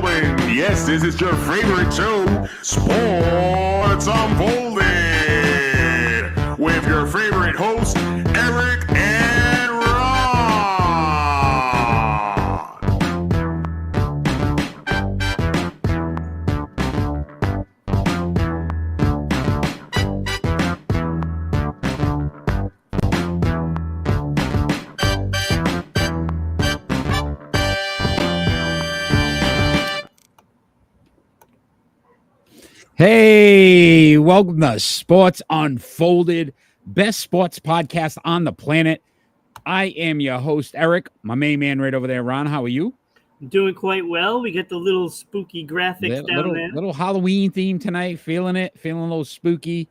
gentlemen, yes, this is your favorite show, Sports Unfolded, with your favorite hosts, Eric and Ron. Hey, welcome to Sports Unfolded, best sports podcast on the planet. I am your host, Eric. My main man right over there, Ron. How are you? I'm doing quite well. We get the little spooky graphics down there. Little Halloween theme tonight. Feeling it, feeling a little spooky.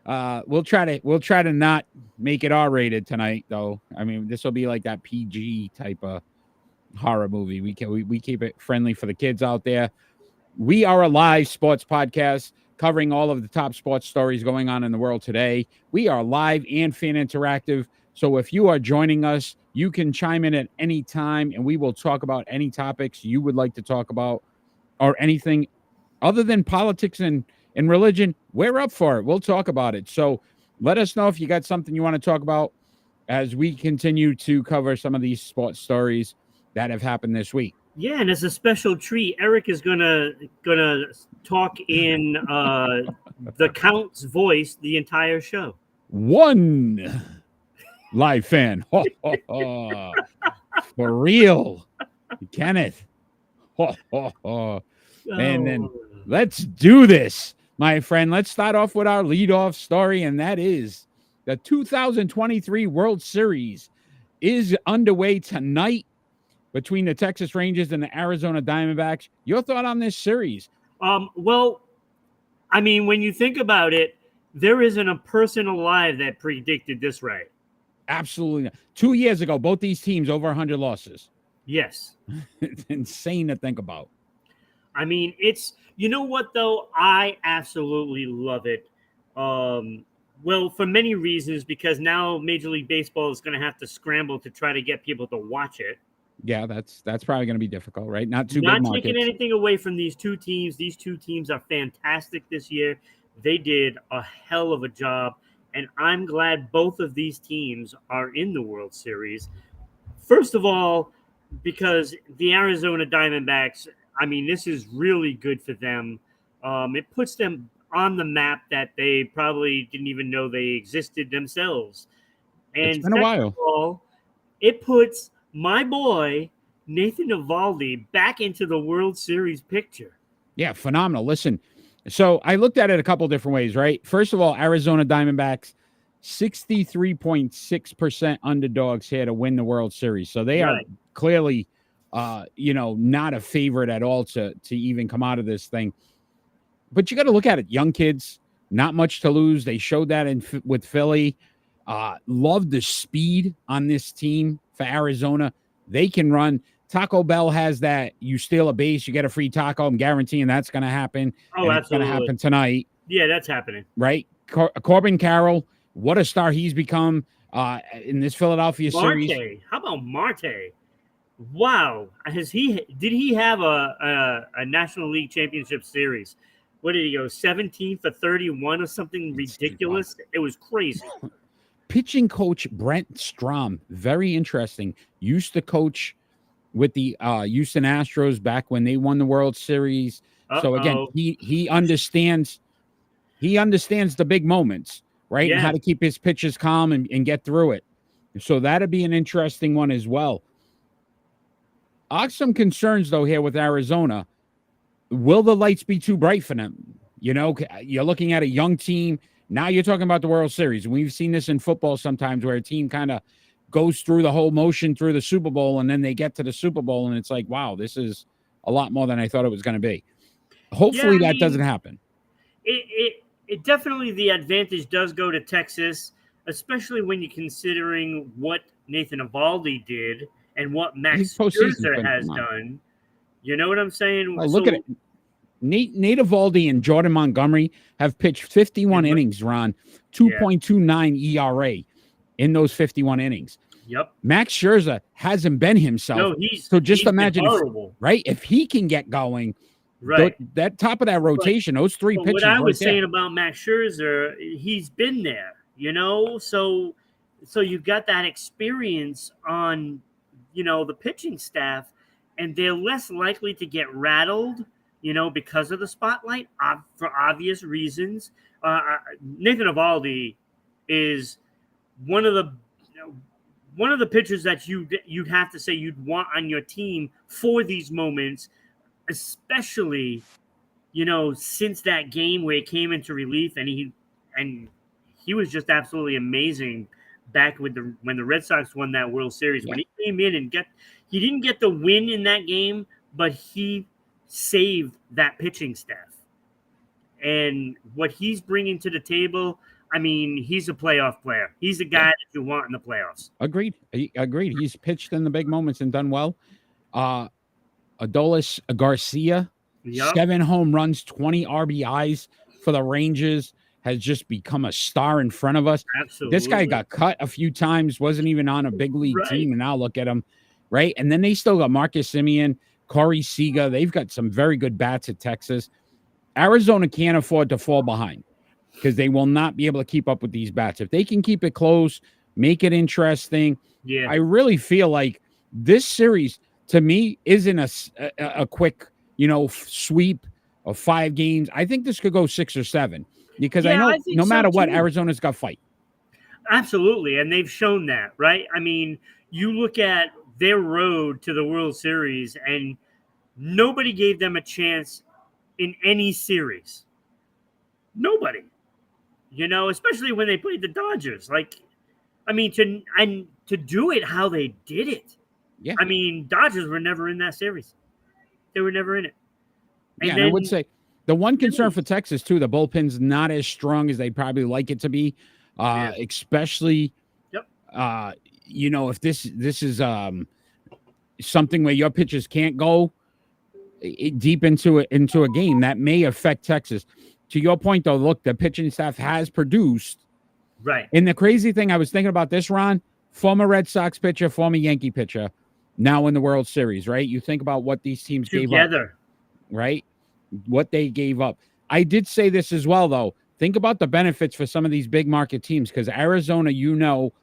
We'll try to not make it R-rated tonight, though. I mean, this will be like that PG type of horror movie. We keep it friendly for the kids out there. We are a live sports podcast covering all of the top sports stories going on in the world today. We are live and fan interactive. So if you are joining us, you can chime in at any time and we will talk about any topics you would like to talk about or anything other than politics and religion. We're up for it. We'll talk about it. So let us know if you got something you want to talk about as we continue to cover some of these sports stories that have happened this week. Yeah, and as a special treat, Eric is gonna talk in the Count's voice the entire show. One live fan, for real, Kenneth. And then let's do this, my friend. Let's start off with our leadoff story, and that is the 2023 World Series is underway tonight between the Texas Rangers and the Arizona Diamondbacks. Your thought on this series? Well, I mean, when you think about it, there isn't a person alive that predicted this right. Absolutely. 2 years ago, both these teams over 100 losses. Yes. It's insane to think about. I mean, it's, you know what, though? I absolutely love it. Well, for many reasons, because now Major League Baseball is going to have to scramble to try to get people to watch it. Yeah, that's probably going to be difficult, right? Not taking anything away from these two teams. These two teams are fantastic this year. They did a hell of a job, and I'm glad both of these teams are in the World Series. First of all, because the Arizona Diamondbacks, I mean, this is really good for them. It puts them on the map that they probably didn't even know they existed themselves. And it's been a while. Of all, it puts my boy, Nathan Eovaldi, back into the World Series picture. Yeah, phenomenal. Listen, so I looked at it a couple different ways, right? First of all, Arizona Diamondbacks, 63.6% underdogs here to win the World Series. So they are clearly, not a favorite at all to even come out of this thing. But you got to look at it. Young kids, not much to lose. They showed that with Philly. Love the speed on this team. For Arizona, they can run. Taco Bell has that. You steal a base, you get a free taco. I'm guaranteeing that's going to happen. Oh, absolutely. It's going to happen tonight. Yeah, that's happening. Right? Corbin Carroll, what a star he's become in this Philadelphia series. How about Marte? Wow. Did he have a National League Championship Series? What did he go, 17 for 31 or something ridiculous? It was crazy. Pitching coach Brent Strom, very interesting. Used to coach with the Houston Astros back when they won the World Series. So again, he understands the big moments, right? Yeah. And how to keep his pitchers calm and get through it. So that'd be an interesting one as well. Some concerns though here with Arizona. Will the lights be too bright for them? You know, you're looking at a young team. Now you're talking about the World Series. We've seen this in football sometimes where a team kind of goes through the whole motion through the Super Bowl, and then they get to the Super Bowl, and it's like, wow, this is a lot more than I thought it was going to be. Hopefully that doesn't happen. It definitely, the advantage does go to Texas, especially when you're considering what Nathan Eovaldi did and what Max Scherzer has done. You know what I'm saying? Oh, look at it. Nate Eovaldi and Jordan Montgomery have pitched 51 innings, Ron, 2.29 ERA in those 51 innings. Yep. Max Scherzer hasn't been himself. No, so just he's been imagine, horrible. right? If he can get going, Right. that top of that rotation, those three But pitchers what I right was there. saying about Max Scherzer, he's been there, so you've got that experience on, the pitching staff, and they're less likely to get rattled, because of the spotlight, for obvious reasons. Nathan Eovaldi is one of the pitchers that you'd have to say you'd want on your team for these moments, especially since that game where he came into relief and he was just absolutely amazing back when the Red Sox won that World Series. Yeah. When he came in and he didn't get the win in that game, but he saved that pitching staff. And what he's bringing to the table, I mean, he's a playoff player. He's a guy that you want in the playoffs. Agreed. He's pitched in the big moments and done well. Adolis Garcia, 7 home runs, 20 RBIs for the Rangers, has just become a star in front of us. Absolutely. This guy got cut a few times, wasn't even on a big league team, and now look at him, right? And then they still got Marcus Semien, Corey Seager. They've got some very good bats at Texas. Arizona can't afford to fall behind because they will not be able to keep up with these bats. If they can keep it close, make it interesting, I really feel like this series, to me, isn't a quick, sweep of 5 games. I think this could go 6 or 7 because I know no matter what, Arizona's got fight. Absolutely, and they've shown that, right? I mean, you look at their road to the World Series, and nobody gave them a chance in any series. Nobody. Especially when they played the Dodgers. Like, I mean, to do it how they did it. Yeah. I mean, Dodgers were never in that series. They were never in it. And I would say the one concern for Texas, too, the bullpen's not as strong as they'd probably like it to be, especially, if this is something where your pitchers can't go deep into a game, that may affect Texas. To your point, though, look, the pitching staff has produced. Right. And the crazy thing, I was thinking about this, Ron, former Red Sox pitcher, former Yankee pitcher, now in the World Series, right? You think about what these teams gave up, right? What they gave up. I did say this as well, though. Think about the benefits for some of these big market teams, because Arizona,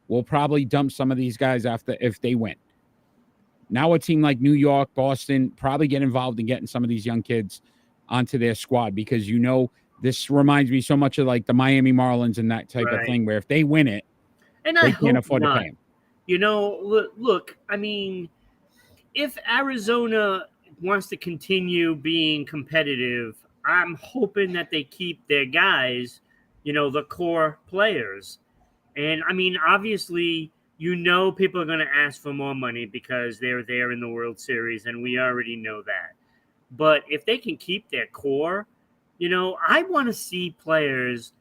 will probably dump some of these guys if they win. Now a team like New York, Boston, probably get involved in getting some of these young kids onto their squad, because this reminds me so much of like the Miami Marlins and that type of thing, where if they win it, and they can't afford to pay them. Look, I mean, if Arizona wants to continue being competitive, I'm hoping that they keep their guys, the core players. And I mean, obviously, people are going to ask for more money because they're there in the World Series, and we already know that. But if they can keep their core, I want to see players,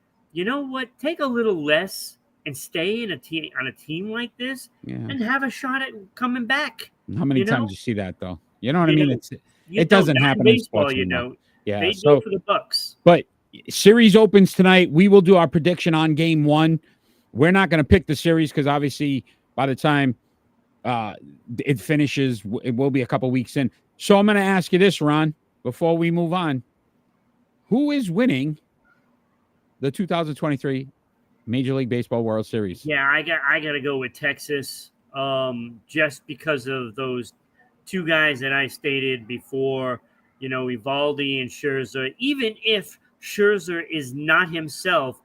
take a little less and stay on a team like this and have a shot at coming back. How many times you see that, though? You know what I mean? It doesn't happen in sports anymore. Yeah, they do it for the Bucks. But series opens tonight. We will do our prediction on Game 1. We're not going to pick the series because obviously by the time it finishes, it will be a couple weeks in. So I'm going to ask you this, Ron, before we move on. Who is winning the 2023 Major League Baseball World Series? Yeah, I got to go with Texas, just because of those two guys that I stated before, Eovaldi and Scherzer. Even if Scherzer is not himself,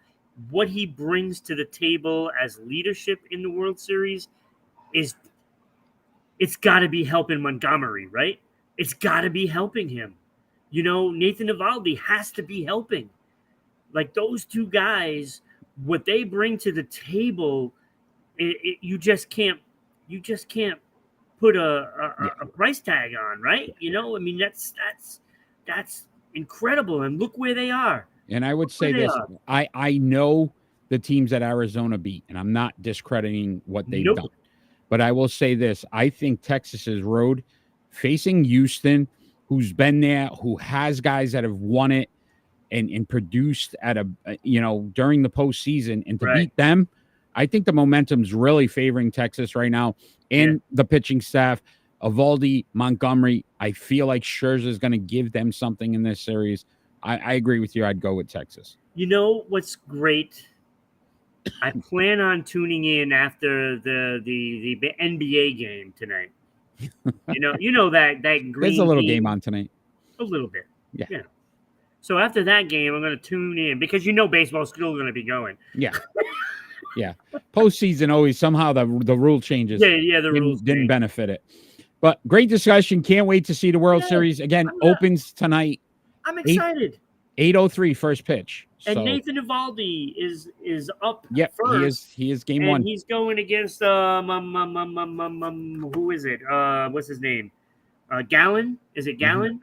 what he brings to the table as leadership in the World Series it's got to be helping Montgomery, right? It's got to be helping him. Nathan Eovaldi has to be helping. Like, those two guys, what they bring to the table, you just can't put a price tag on, right? I mean, that's incredible. And look where they are. And I would say this, I know the teams that Arizona beat, and I'm not discrediting what they've done. But I will say this, I think Texas's road facing Houston, who's been there, who has guys that have won it and produced at during the postseason, and to beat them, I think the momentum's really favoring Texas right now, and the pitching staff. Evaldi, Montgomery. I feel like Scherzer is going to give them something in this series. I agree with you. I'd go with Texas. You know what's great? I plan on tuning in after the NBA game tonight. You know that green. There's a little team, game on tonight. a little bit. Yeah. You know. So after that game, I'm going to tune in because baseball's still going to be going. Yeah. Yeah. Postseason always somehow the rule changes. Yeah, the rules didn't benefit it. But great discussion. Can't wait to see the World Series again. Opens tonight. I'm excited. 8:03 first pitch. And Nathan Evaldi is up. Yep, first. He is game and one. He's going against who is it? What's his name? Gallon? Is it Gallon?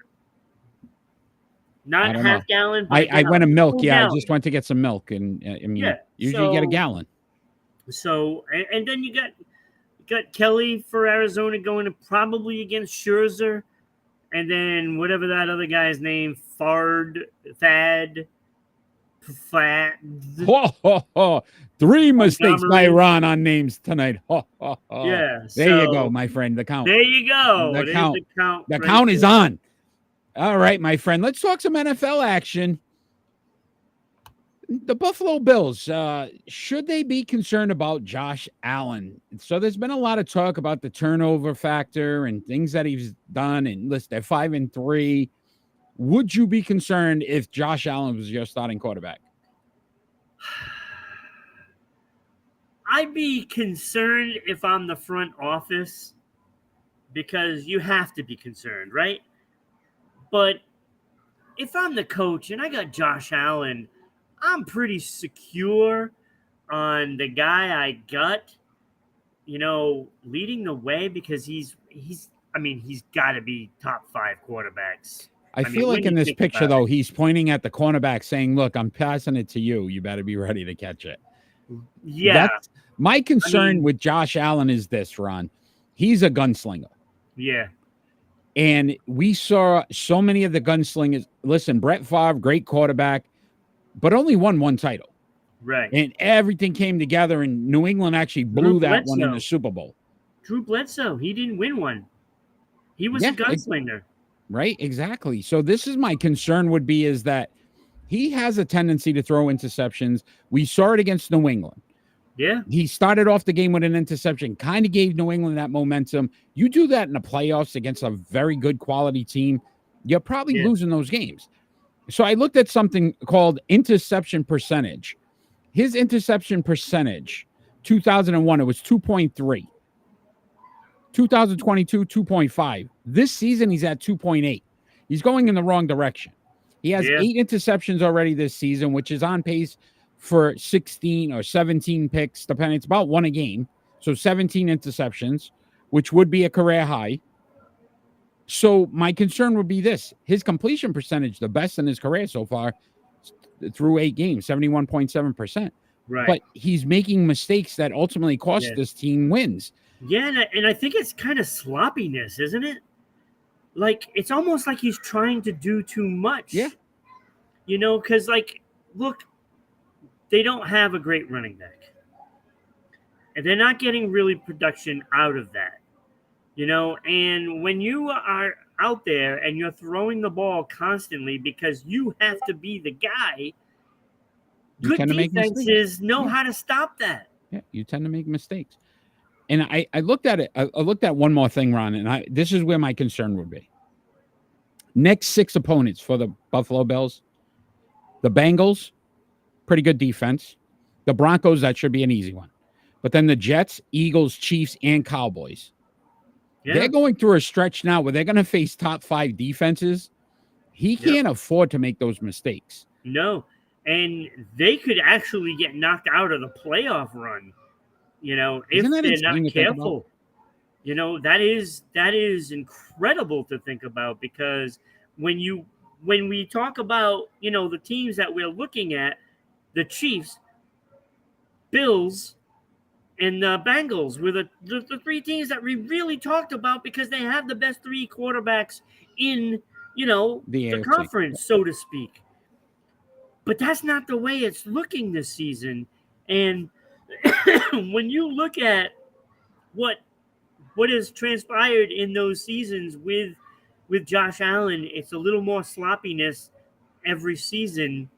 Not half gallon. But I went a milk. Gallon. I just went to get some milk, and I mean, usually you get a gallon. So and then you got Kelly for Arizona going to probably against Scherzer, and then whatever that other guy's name, Thad. Ho, ho, ho. 3 mistakes by Ron on names tonight. Ho, ho, ho. Yeah. There you go, my friend. The count. There you go. The count. The right count is on. All right, my friend. Let's talk some NFL action. The Buffalo Bills, should they be concerned about Josh Allen? So there's been a lot of talk about the turnover factor and things that he's done. And listen, they're 5-3. Would you be concerned if Josh Allen was your starting quarterback? I'd be concerned if I'm the front office because you have to be concerned, right? But if I'm the coach and I got Josh Allen, I'm pretty secure on the guy I got, leading the way because he's got to be top 5 quarterbacks. I feel like in this picture, though, he's pointing at the cornerback saying, look, I'm passing it to you. You better be ready to catch it. Yeah. My concern with Josh Allen is this, Ron. He's a gunslinger. Yeah. And we saw so many of the gunslingers. Listen, Brett Favre, great quarterback, but only won 1 title. Right. And everything came together, and New England actually blew that one in the Super Bowl. Drew Bledsoe, he didn't win one. He was a gunslinger. Right, exactly. So this is my concern would be is that he has a tendency to throw interceptions. We saw it against New England. Yeah. He started off the game with an interception, kind of gave New England that momentum. You do that in the playoffs against a very good quality team, you're probably losing those games. So I looked at something called interception percentage. His interception percentage, 2001, it was 2.3. 2022, 2.5. This season, he's at 2.8. He's going in the wrong direction. He has 8 interceptions already this season, which is on pace for 16 or 17 picks, depending. It's about 1 a game. So 17 interceptions, which would be a career high. So my concern would be this. His completion percentage, the best in his career so far, through 8 games, 71.7%. Right. But he's making mistakes that ultimately cost this team wins. Yeah, and I think it's kind of sloppiness, isn't it? Like, it's almost like he's trying to do too much. Yeah. Because, look, they don't have a great running back. And they're not getting really production out of that. And when you are out there and you're throwing the ball constantly because you have to be the guy, good defenses know how to stop that. Yeah, you tend to make mistakes. And I looked at it. I looked at one more thing, Ron, and this is where my concern would be. Next 6 opponents for the Buffalo Bills. The Bengals, pretty good defense. The Broncos, that should be an easy one. But then the Jets, Eagles, Chiefs, and Cowboys. Yeah. They're going through a stretch now where they're going to face top 5 defenses. He can't afford to make those mistakes. No. And they could actually get knocked out of the playoff run. If they're not careful, that is incredible to think about because when we talk about, the teams that we're looking at, the Chiefs, Bills, and the Bengals were the 3 teams that we really talked about because they have the best 3 quarterbacks in, the conference, so to speak. But that's not the way it's looking this season. And when you look at what has transpired in those seasons with Josh Allen, it's a little more sloppiness every season.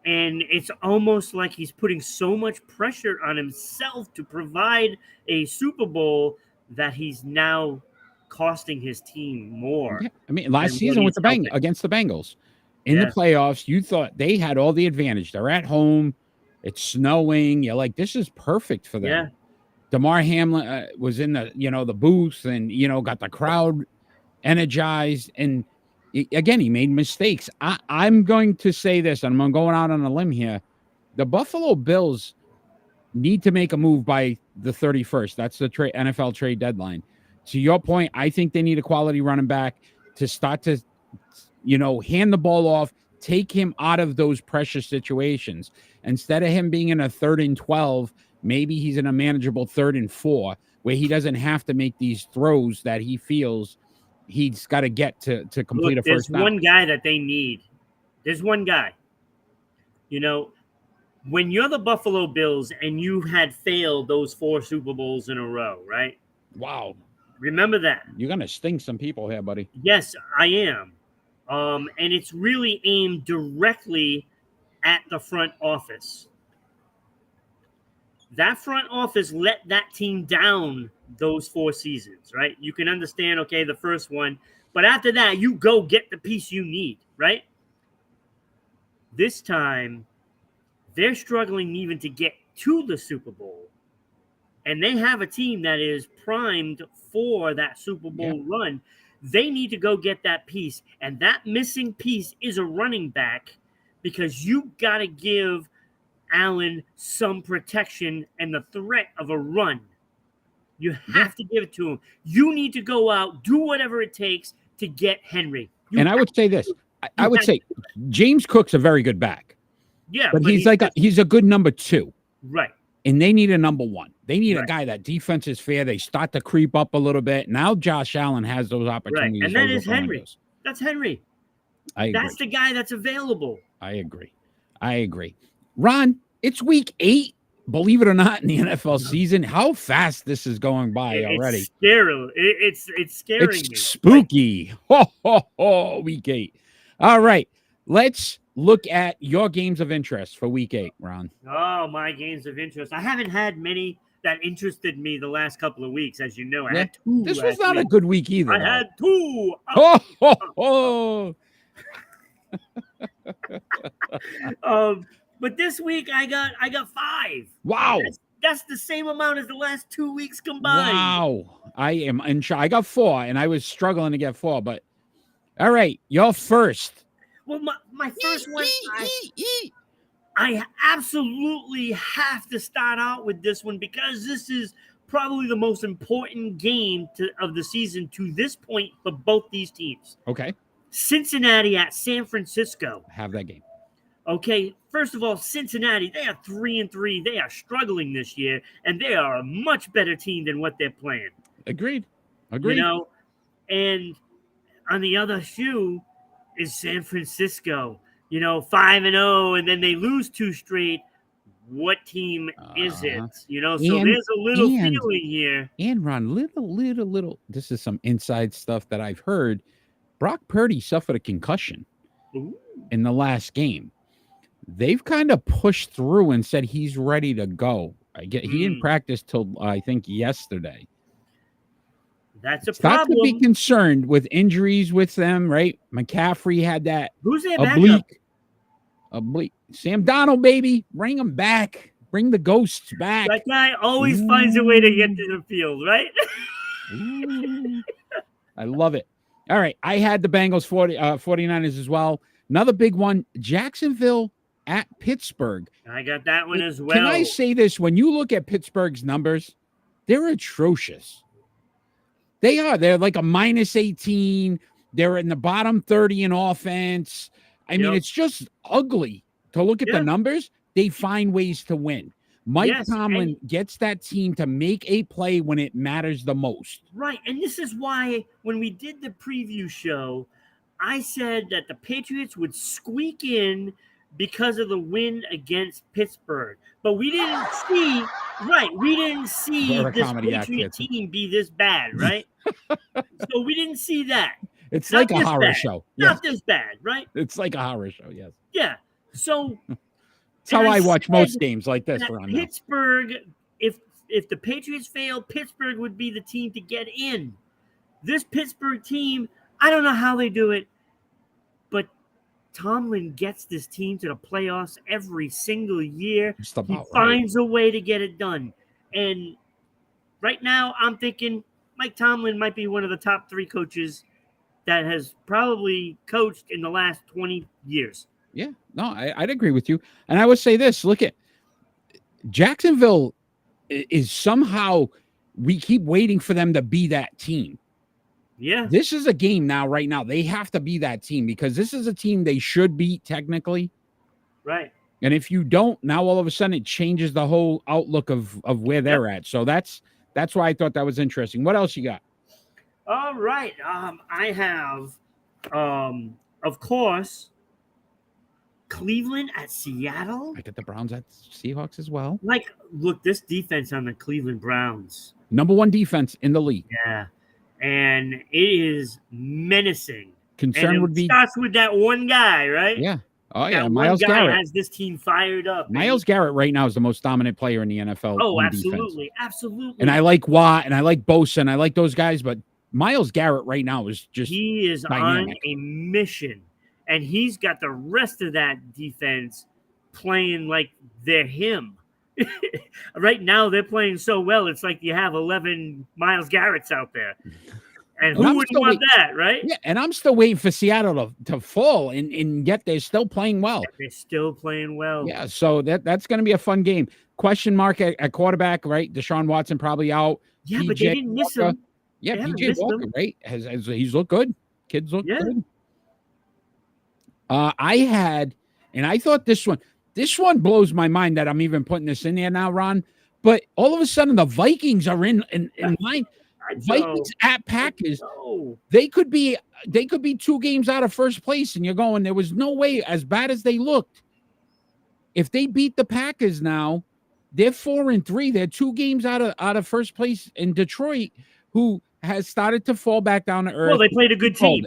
And it's almost like he's putting so much pressure on himself to provide a Super Bowl that he's now costing his team more. Yeah. I mean, last than what season with he's the helping. against the Bengals in the Yeah. playoffs, you thought they had all the advantage. They're at home. It's snowing. You're like, this is perfect for them. Yeah. DeMar Hamlin was in the, the booth and, got the crowd energized. And again, he made mistakes. I'm going to say this, and I'm going out on a limb here. The Buffalo Bills need to make a move by the 31st. That's the NFL trade deadline. To your point, I think they need a quality running back to start to, hand the ball off, take him out of those pressure situations. Instead of him being in a 3rd and 12, maybe he's in a manageable 3rd and 4 where he doesn't have to make these throws that he feels he's got to get to complete a first down. There's one guy that they need. There's one guy. When you're the Buffalo Bills and you had failed those 4 Super Bowls in a row, right? Wow. Remember that. You're going to sting some people here, buddy. Yes, I am. And it's really aimed directly at the front office. That front office let that team down those 4 seasons, right? You can understand, okay, the first one. But after that, you go get the piece you need, right? This time, they're struggling even to get to the Super Bowl. And they have a team that is primed for that Super Bowl run. They need to go get that piece. And that missing piece is a running back because you got to give Allen some protection and the threat of a run. You have to give it to him. You need to go out, do whatever it takes to get Henry. And I would say this. I would say James Cook's a very good back. Yeah. But he's a good number 2. Right. And they need a number 1. They need a guy that defense is fair. They start to creep up a little bit. Now Josh Allen has those opportunities. Right. And that is Henry. That's Henry. I agree. That's the guy that's available. I agree. Ron, it's week 8. Believe it or not, in the NFL season, how fast this is going by already. It's scary. It's scaring me. It's spooky. Week 8. All right. Let's look at your games of interest for week 8, Ron. Oh, my games of interest. I haven't had many that interested me the last couple of weeks, as you know. I had 2. This was not a good week either. I had 2. But this week I got 5. Wow. That's the same amount as the last 2 weeks combined. Wow. I am in shock. I got 4, and I was struggling to get 4, but all right, you're first. Well, my first one, I absolutely have to start out with this one because this is probably the most important game of the season to this point for both these teams. Okay. Cincinnati at San Francisco. Have that game. Okay, first of all, Cincinnati, they are 3-3. They are struggling this year, and they are a much better team than what they're playing. Agreed. And on the other shoe is San Francisco. 5-0, and then they lose 2 straight. What team is it? So there's a little feeling here. And Ron, little. This is some inside stuff that I've heard. Brock Purdy suffered a concussion in the last game. They've kind of pushed through and said he's ready to go. He didn't practice till I think yesterday. That's a problem. Not to be concerned with injuries with them, right? McCaffrey had that. Who's their oblique. Sam Donald, baby, bring him back. Bring the ghosts back. That guy always finds a way to get to the field, right? I love it. All right, I had the Bengals 49ers as well. Another big one, Jacksonville at Pittsburgh. I got that one as well. Can I say this? When you look at Pittsburgh's numbers, they're atrocious. They are. They're like a -18. They're in the bottom 30 in offense. I mean, it's just ugly to look at the numbers. They find ways to win. Mike Tomlin gets that team to make a play when it matters the most. Right. And this is why when we did the preview show, I said that the Patriots would squeak in because of the win against Pittsburgh. But we didn't see, right, we didn't see We're a this comedy act Patriot here. team be this bad, right? So we didn't see that. It's Not like a this horror bad. show. Not Yes. this bad, right? It's like a horror show. Yes. Yeah. So That's how and I watch said most games like this. that Around now. Pittsburgh, if the Patriots fail, Pittsburgh would be the team to get in. This Pittsburgh team, I don't know how they do it, but Tomlin gets this team to the playoffs every single year. Just He about right. finds a way to get it done. And right now, I'm thinking Mike Tomlin might be one of the top 3 coaches that has probably coached in the last 20 years. Yeah, no, I'd agree with you. And I would say this: look at Jacksonville is somehow we keep waiting for them to be that team. Yeah. This is a game now, right now. They have to be that team because this is a team they should beat technically. Right. And if you don't, now all of a sudden it changes the whole outlook of where they're at. So that's why I thought that was interesting. What else you got? All right. I have, of course, Cleveland at Seattle. I got the Browns at Seahawks as well. Like, look, this defense on the Cleveland Browns. Number 1 defense in the league. Yeah. And it is menacing. Concern and would be starts with that one guy, right? Yeah. Oh yeah, That Myles one guy Garrett. has this team fired up. Myles Garrett right now is the most dominant player in the NFL. Oh, on absolutely, defense. absolutely. And I like Watt and I like Bosa and I like those guys, but Myles Garrett right now is just he is dynamic. on a mission, and he's got the rest of that defense playing like they're him. Right now, they're playing so well. It's like you have 11 Myles Garretts out there. And who wouldn't want that, right? Yeah, and I'm still waiting for Seattle to fall, and yet they're still playing well. They're still playing well. Yeah, so that's going to be a fun game. Question mark at quarterback, right? Deshaun Watson probably out. Yeah, but they didn't miss him. Yeah, PJ Walker, right? He's looked good. Kids look good. I thought this one blows my mind that I'm even putting this in there now, Ron. But all of a sudden, the Vikings are in line. Vikings at Packers. They could be 2 games out of first place, and you're going, there was no way, as bad as they looked. If they beat the Packers now, they're 4-3. They're 2 games out of first place in Detroit, who has started to fall back down to earth. Well, they played a good team.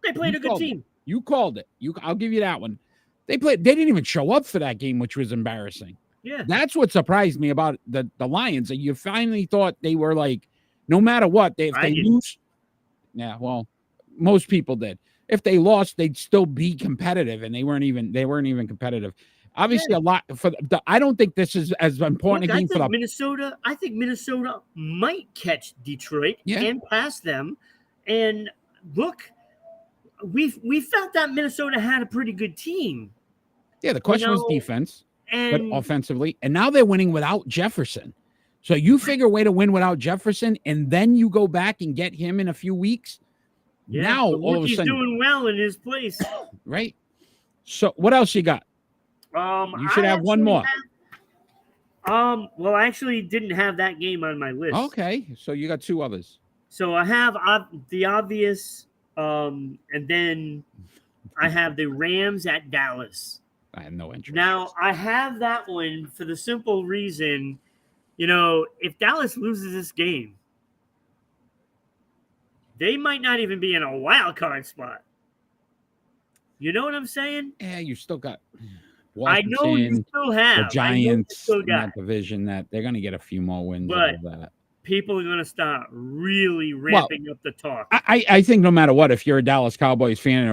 They played a good team. You called it. I'll give you that one. They didn't even show up for that game, which was embarrassing. Yeah. That's what surprised me about the Lions, that you finally thought they were like, no matter what, if they lose, yeah, well, most people did. If they lost, they'd still be competitive, and they weren't even competitive. Obviously, a lot for I don't think this is as important a game for Minnesota. I think Minnesota might catch Detroit and pass them. And look, we felt that Minnesota had a pretty good team. Yeah, the question was defense, but offensively, and now they're winning without Jefferson. So you figure a way to win without Jefferson, and then you go back and get him in a few weeks. Yeah, now all of a sudden, he's doing well in his place, right? So what else you got? You should have one more. Well, I actually didn't have that game on my list. Okay, so you got 2 others. So I have the obvious, and then I have the Rams at Dallas. I have no interest. Now I have that one for the simple reason. If Dallas loses this game, they might not even be in a wild card spot. You know what I'm saying? Yeah, you still got Washington, I know you still have the Giants in that division, that they're going to get a few more wins out of that. People are going to start really ramping up the talk. I think no matter what, if you're a Dallas Cowboys fan,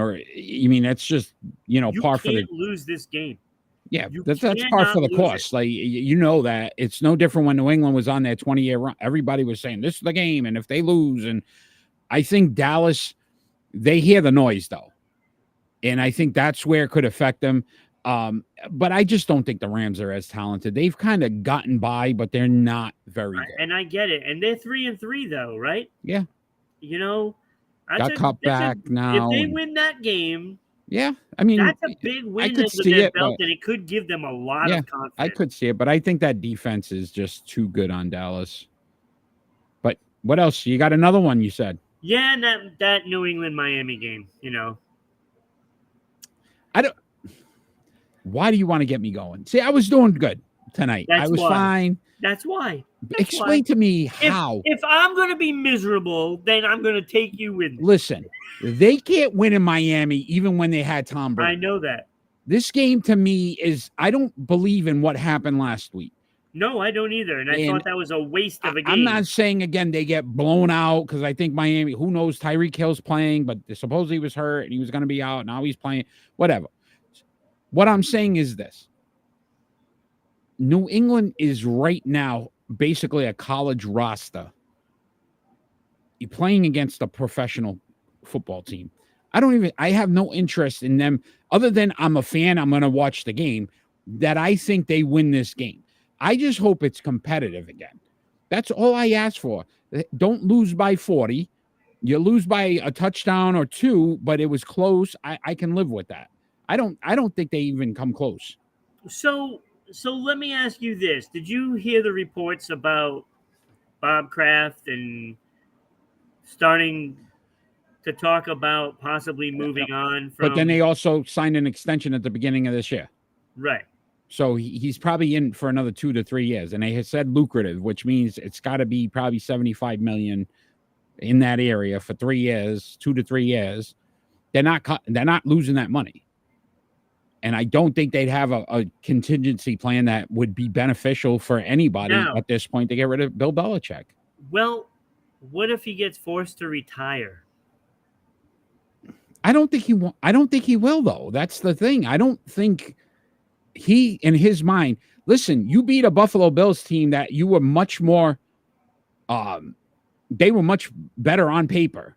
that's just, par for the... You can't lose this game. Yeah, that's par for the course. Like, that it's no different when New England was on their 20-year run. Everybody was saying this is the game, and if they lose, and I think Dallas, they hear the noise though, and I think that's where it could affect them. But I just don't think the Rams are as talented. They've kind of gotten by, but they're not very good. And I get it, and they're 3-3 though, right? Yeah. Got cut back now. If they win that game. Yeah, I mean, that's a big win under their belt, and it could give them a lot of confidence. I could see it, but I think that defense is just too good on Dallas. But what else? You got another one, you said? Yeah, and that New England-Miami game, Why do you want to get me going? See, I was doing good tonight. I was fine. That's why. Explain to me how. If I'm going to be miserable, then I'm going to take you with me. Listen, they can't win in Miami even when they had Tom Brady. I know that. This game to me is, I don't believe in what happened last week. No, I don't either. And I thought that was a waste of a game. I'm not saying, again, they get blown out because I think Miami, who knows, Tyreek Hill's playing, but supposedly he was hurt and he was going to be out. Now he's playing, whatever. What I'm saying is this. New England is right now basically a college roster. You're playing against a professional football team. I have no interest in them other than I'm a fan. I'm going to watch the game, that I think they win this game. I just hope it's competitive again. That's all I ask for. Don't lose by 40. You lose by a touchdown or two, but it was close. I can live with that. I don't think they even come close. So let me ask you this. Did you hear the reports about Bob Kraft and starting to talk about possibly moving on from... But then they also signed an extension at the beginning of this year. Right. So he's probably in for another 2 to 3 years. And they had said lucrative, which means it's got to be probably $75 million in that area for 3 years, 2 to 3 years. They're not losing that money. And I don't think they'd have a contingency plan that would be beneficial for anybody at this point to get rid of Bill Belichick. Well, what if he gets forced to retire? I don't think he will, though. That's the thing. I don't think he, in his mind, listen, you beat a Buffalo Bills team that you were much more, they were much better on paper,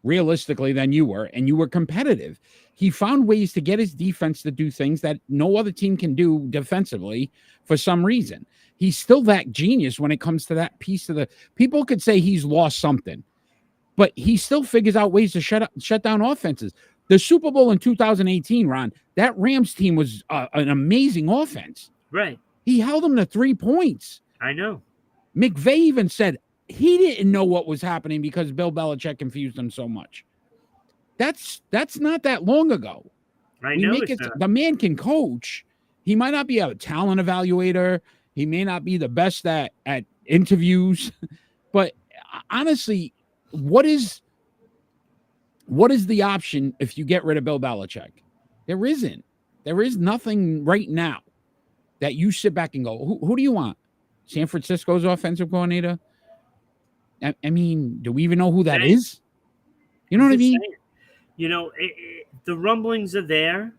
realistically, than you were, and you were competitive. He found ways to get his defense to do things that no other team can do defensively for some reason. He's still that genius when it comes to that piece of the... People could say he's lost something, but he still figures out ways to shut down offenses. The Super Bowl in 2018, Ron, that Rams team was an amazing offense. Right. He held them to 3 points. I know. McVay even said he didn't know what was happening because Bill Belichick confused him so much. That's not that long ago. I know it's not. The man can coach. He might not be a talent evaluator. He may not be the best at interviews. But honestly, what is the option if you get rid of Bill Belichick? There isn't. There is nothing right now that you sit back and go, who do you want? San Francisco's offensive coordinator? I mean, do we even know who that is? You know what I mean? You know, the rumblings are there.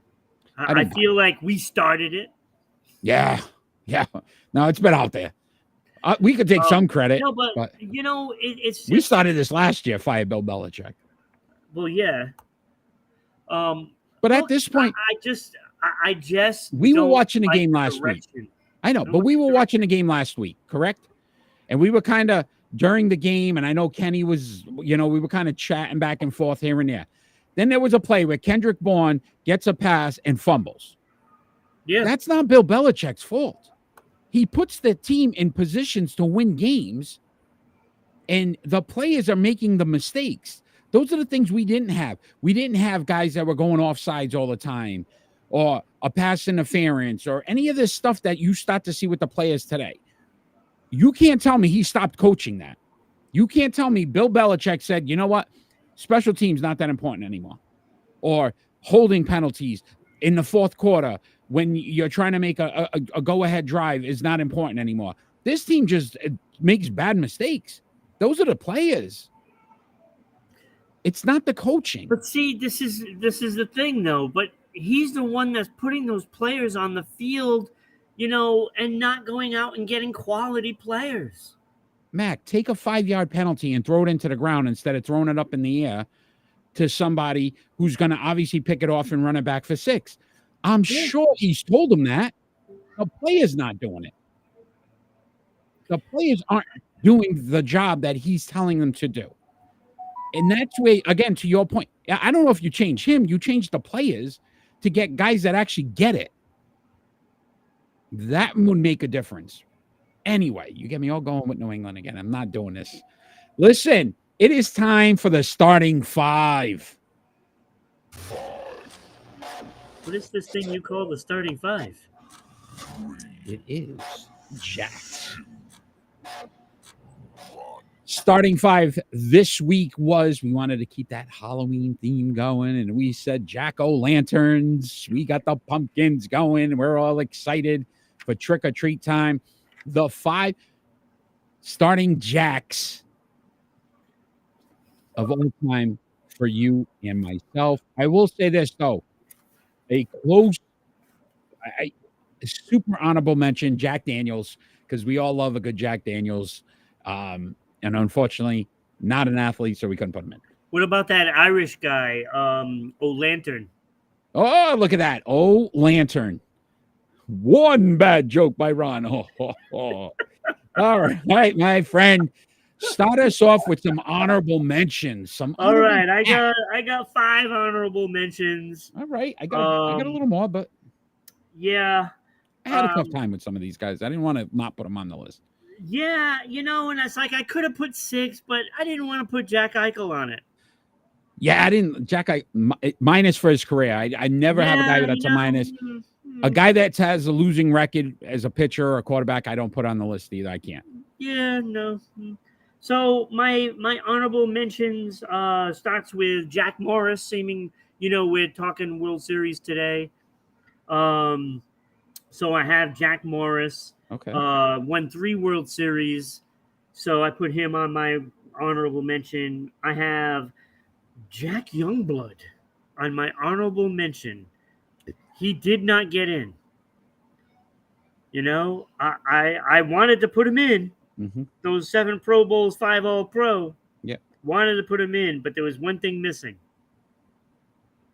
I feel like we started it. Yeah. No, it's been out there. We could take some credit. No, but you know, it's we started this last year, fired Bill Belichick. Well, yeah. But at this point, I just we were watching the game last week. I know, but we were watching the game last week, correct? And we were kind of during the game, and I know Kenny was, we were kind of chatting back and forth here and there. Then there was a play where Kendrick Bourne gets a pass and fumbles. Yeah. That's not Bill Belichick's fault. He puts the team in positions to win games, and the players are making the mistakes. Those are the things we didn't have. We didn't have guys that were going off sides all the time, or a pass interference, or any of this stuff that you start to see with the players today. You can't tell me he stopped coaching that. You can't tell me Bill Belichick said, you know what? Special teams not that important anymore. Or holding penalties in the fourth quarter when you're trying to make a go-ahead drive is not important anymore. This team just makes bad mistakes. Those are the players. It's not the coaching. But see, this is the thing, though. But he's the one that's putting those players on the field, and not going out and getting quality players. Mac, take a 5-yard penalty and throw it into the ground instead of throwing it up in the air to somebody who's going to obviously pick it off and run it back for 6. I'm sure he's told them that. The player's not doing it. The players aren't doing the job that he's telling them to do. And that's where, again, to your point, I don't know if you change him, you change the players to get guys that actually get it. That would make a difference. Anyway, you get me all going with New England again. I'm not doing this. Listen, it is time for the starting 5. What is this thing you call the starting five? It is jacked. Starting five this week was, we wanted to keep that Halloween theme going, and we said jack-o'-lanterns. We got the pumpkins going. We're all excited for trick-or-treat time. The 5 starting jacks of all time for you and myself. I will say this, though. A close, a super honorable mention, Jack Daniels, because we all love a good Jack Daniels. And unfortunately, not an athlete, so we couldn't put him in. What about that Irish guy, O'Lantern? Oh, look at that. Oh, Lantern. One bad joke by Ron. All right, my friend. Start us off with some honorable mentions. All right, I got 5 honorable mentions. All right, I got a little more, but yeah, I had a tough time with some of these guys. I didn't want to not put them on the list. Yeah, and it's like I could have put 6, but I didn't want to put Jack Eichel on it. Yeah, I didn't. Jack, minus for his career. I never have a guy that's a minus. A guy that has a losing record as a pitcher or a quarterback, I don't put on the list either. I can't. Yeah, no. So my honorable mentions starts with Jack Morris. Seeming, we're talking World Series today. So I have Jack Morris. Okay. Won 3 World Series, so I put him on my honorable mention. I have Jack Youngblood on my honorable mention. He did not get in. I wanted to put him in. Mm-hmm. Those 7 Pro Bowls, 5 All-Pro. Yeah. Wanted to put him in, but there was one thing missing.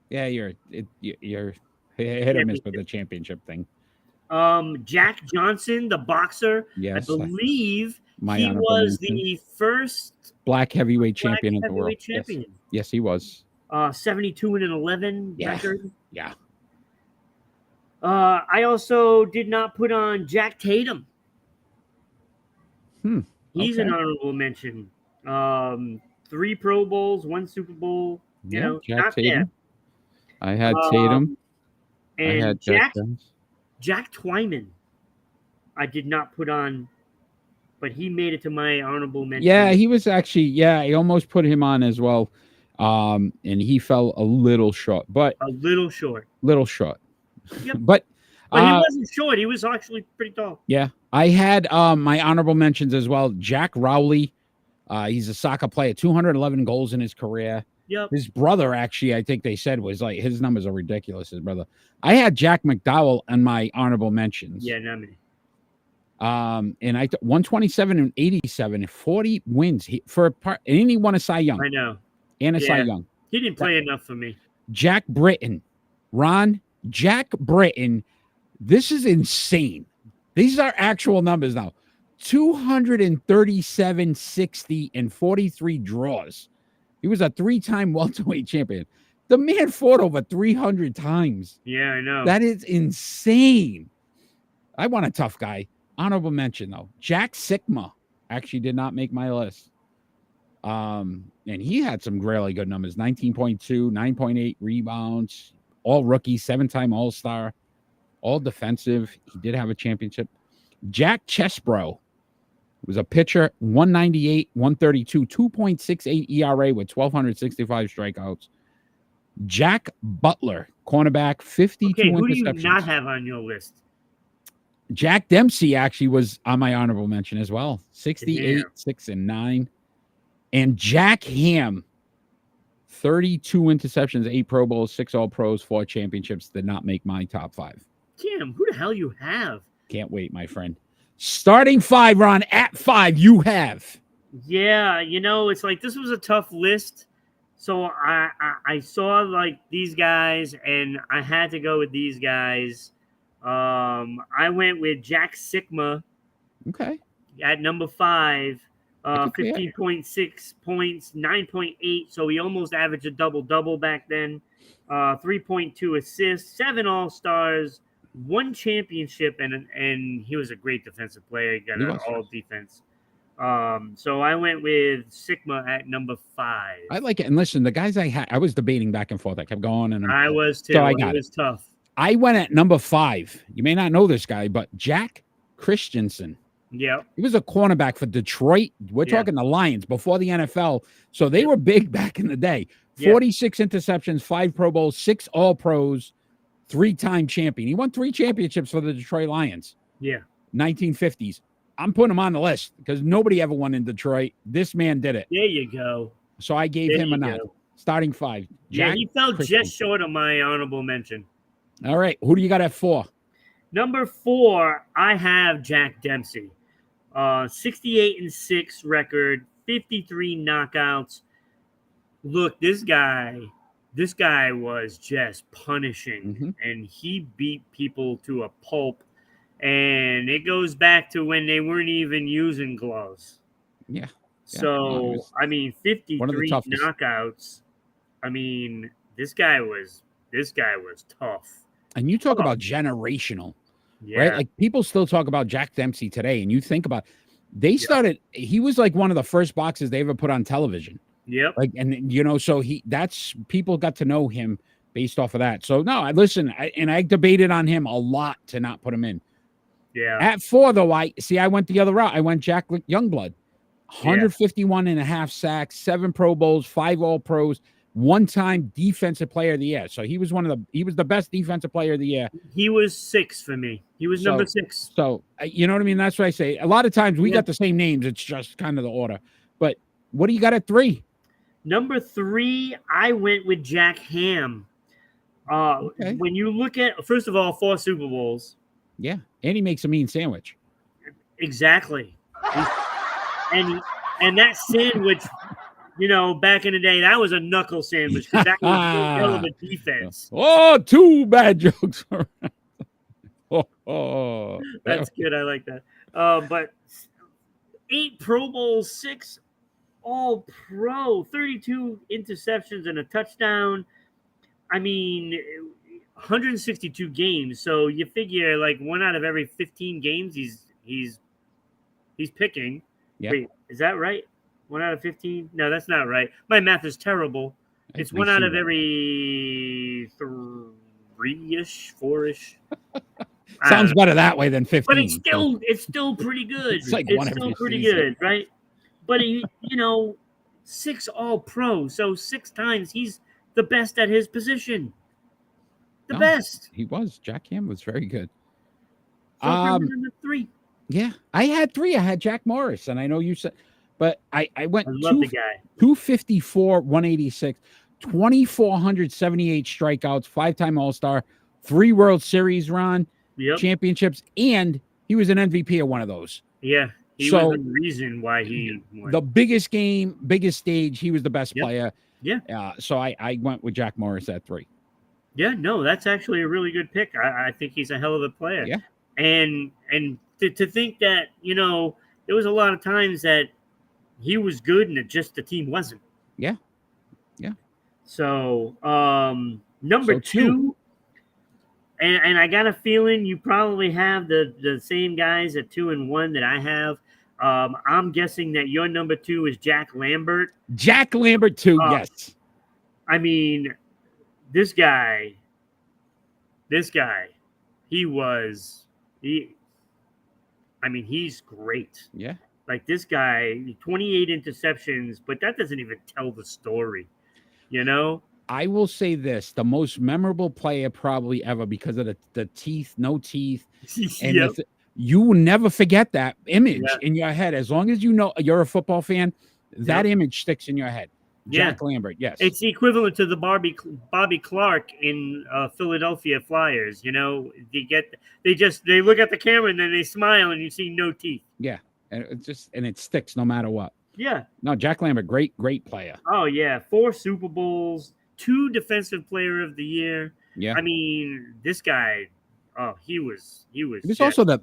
Yeah, you're hit or miss with the championship thing. Jack Johnson, the boxer. Yes, I believe he was the first black heavyweight champion in the world. Champion. Yes, he was. 72-11 record. Yeah. I also did not put on Jack Tatum. He's an honorable mention. 3 Pro Bowls, 1 Super Bowl. Jack Tatum. I had Tatum. And I had Jack Twyman. I did not put on, but he made it to my honorable mention. Yeah, he was actually. I almost put him on as well, and he fell a little short. But a little short. Yep. But he wasn't short. He was actually pretty tall. Yeah. I had my honorable mentions as well. Jack Rowley. He's a soccer player, 211 goals in his career. Yep. His brother, actually, I think they said was like, his numbers are ridiculous, his brother. I had Jack McDowell on my honorable mentions. Yeah, not me. And 127 and 87, 40 wins. And he won a Cy Young. I know. And a Cy Young. He didn't play enough for me. Jack Britton. Jack Britton. This is insane. These are actual numbers now. 237, 60, and 43 draws. He was a 3-time welterweight champion. The man fought over 300 times. Yeah, I know. That is insane. I want a tough guy. Honorable mention, though. Jack Sikma actually did not make my list. And he had some really good numbers. 19.2, 9.8 rebounds, all rookie, 7-time All-Star, all defensive. He did have a championship. Jack Chesbro was a pitcher, 198, 132, 2.68 ERA with 1,265 strikeouts. Jack Butler, cornerback, 52 interceptions. Who do you not have on your list? Jack Dempsey actually was on my honorable mention as well. 68, 6, and 9. And Jack Ham, 32 interceptions, 8 Pro Bowls, 6 All-Pros, 4 championships, did not make my top 5. Damn, who the hell you have? Can't wait, my friend. Starting 5, Ron, at 5, you have. Yeah, it's like this was a tough list. So I saw like these guys, and I had to go with these guys. I went with Jack Sikma. Okay. At number 5, 15.6 points, 9.8. So he almost averaged a double-double back then. 3.2 assists, 7 All-Stars, 1 championship, and he was a great defensive player. He got an all defense. So I went with Sigma at number 5. I like it. And listen, the guys I was debating back and forth. I kept going, and I was too. So I got it was tough. I went at number 5. You may not know this guy, but Jack Christensen. Yep. He was a cornerback for Detroit. We're talking the Lions before the NFL. So they were big back in the day. 46 interceptions, 5 Pro Bowls, 6 All-Pros, 3-time champion. He won 3 championships for the Detroit Lions. Yeah. 1950s. I'm putting him on the list because nobody ever won in Detroit. This man did it. There you go. So I gave him a nod. Starting 5. Yeah, he fell just short of my honorable mention. All right. Who do you got at 4? Number 4, I have Jack Dempsey. 68-6 record, 53 knockouts. Look, this guy was just punishing, and he beat people to a pulp. And it goes back to when they weren't even using gloves. Yeah. So, I mean, 53 knockouts. I mean, this guy was tough. And you talk about generational, right? Like people still talk about Jack Dempsey today, and you think about they started. He was like one of the first boxers they ever put on television. Yep. Like, and you know, so that's people got to know him based off of that. So no, I debated on him a lot to not put him in. Yeah. At 4, though, I went the other route. I went Jack Youngblood, 151 and a half sacks, 7 Pro Bowls, 5 All-Pros, 1-time Defensive Player of the Year. So he was the best Defensive Player of the Year. He was 6 for me. He was number 6. So you know what I mean? That's what I say. A lot of times we got the same names. It's just kind of the order. But what do you got at 3? Number 3, I went with Jack Ham. When you look at, first of all, 4 Super Bowls. Yeah, and he makes a mean sandwich. Exactly. And that sandwich, you know, back in the day, that was a knuckle sandwich because that was a hell of a defense. Oh, 2 bad jokes. That's good. I like that. But 8 Pro Bowls, 6 All-Pro, 32 interceptions and a touchdown. I mean, 162 games. So you figure like 1 out of every 15 games he's picking. Yep. Wait, is that right? 1 out of 15? No, that's not right. My math is terrible. It's 1 out of every 3-ish, 4-ish. Sounds better that way than 15. But it's still pretty good. It's like it's still pretty good, right? But he, 6 All-Pro, so 6 times he's the best at his position. The best. He was. Jack Ham was very good. So number 3. Yeah, I had 3. I had Jack Morris, and I know you said, but I went. I love the guy. 254, 186, 2,478 strikeouts, 5-time All-Star, 3 World Series run, championships, and he was an MVP of one of those. Yeah, he was the reason why he won. The biggest game, biggest stage. He was the best player. Yeah. So I went with Jack Morris at 3. Yeah, no, that's actually a really good pick. I think he's a hell of a player. Yeah. And to think that, there was a lot of times that he was good and the team wasn't. Yeah. Yeah. So, number 2, and I got a feeling you probably have the same guys at 2 and 1 that I have. I'm guessing that your number 2 is Jack Lambert. Jack Lambert 2, yes. I mean, this guy, he's great. Yeah. Like this guy, 28 interceptions, but that doesn't even tell the story, I will say this, the most memorable player probably ever because of the teeth, no teeth. And you will never forget that image in your head. As long as you know you're a football fan, that image sticks in your head. Jack Lambert, yes. It's equivalent to the Bobby Clark in Philadelphia Flyers. They look at the camera and then they smile and you see no teeth. Yeah, and it sticks no matter what. Yeah. No, Jack Lambert, great player. Oh yeah, 4 Super Bowls, 2 Defensive Player of the Year. Yeah. I mean, this guy, he was. He was also the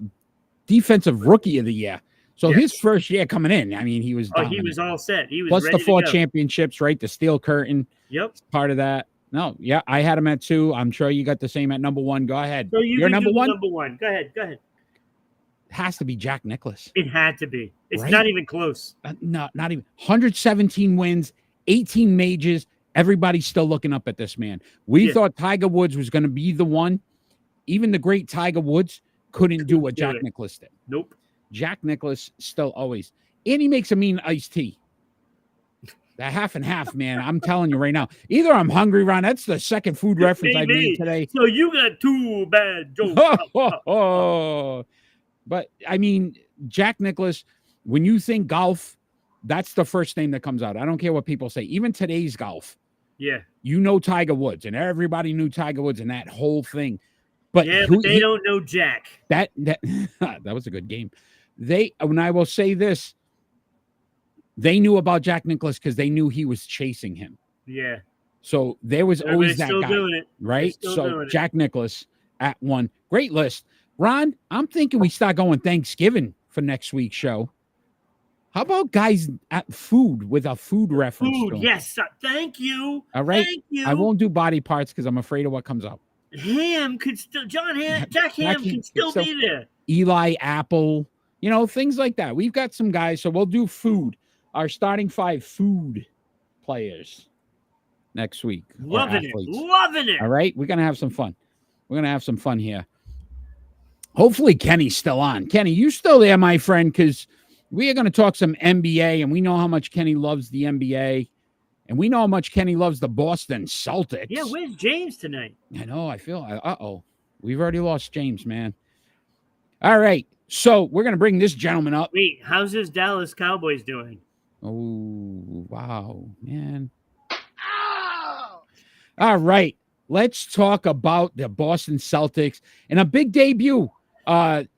Defensive Rookie of the Year. So his first year coming in, I mean, he was dominant. He was all set. He was plus ready the 4 to go. championships, right? The Steel Curtain. Yep. Part of that. No, yeah, I had him at 2. I'm sure you got the same at number 1. Go ahead. So you're number 1. Number 1. Go ahead. Has to be Jack Nicklaus. It had to be. It's right? not even close. Not even 117 wins, 18 majors. Everybody's still looking up at this man. We thought Tiger Woods was going to be the one. even the great Tiger Woods couldn't do what do Jack it. Nicklaus did. Nope. Jack Nicklaus still always. And he makes a mean iced tea. That half and half, man. I'm telling you right now. Either I'm hungry, Ron. That's the second food reference I made today. So you got 2 bad jokes. But I mean, Jack Nicklaus, when you think golf, that's the first name that comes out. I don't care what people say. Even today's golf, Yeah. you know Tiger Woods, and everybody knew Tiger Woods and that whole thing. But But they don't know Jack. That that was a good game. And I will say this, they knew about Jack Nicklaus because they knew he was chasing him. Yeah. So there was always that guy, doing it. right? So Jack Nicklaus at 1. Great list. Ron, I'm thinking we start going Thanksgiving for next week's show. How about guys at food with a food reference? Food, yes. Thank you. All right. Thank you. I won't do body parts because I'm afraid of what comes up. Ham could still, Jack Ham can still be there. Eli Apple, things like that. We've got some guys, so we'll do food. Our starting 5 food players next week. Loving it. All right. We're going to have some fun. Here. Hopefully Kenny's still on. Kenny, you still there, my friend? Because we are going to talk some NBA, and we know how much Kenny loves the NBA, and we know how much Kenny loves the Boston Celtics. Yeah, where's James tonight? I know. I feel, we've already lost James, man. All right. So we're going to bring this gentleman up. Wait, how's his Dallas Cowboys doing? Oh, wow, man. Ow! All right. Let's talk about the Boston Celtics and a big debut the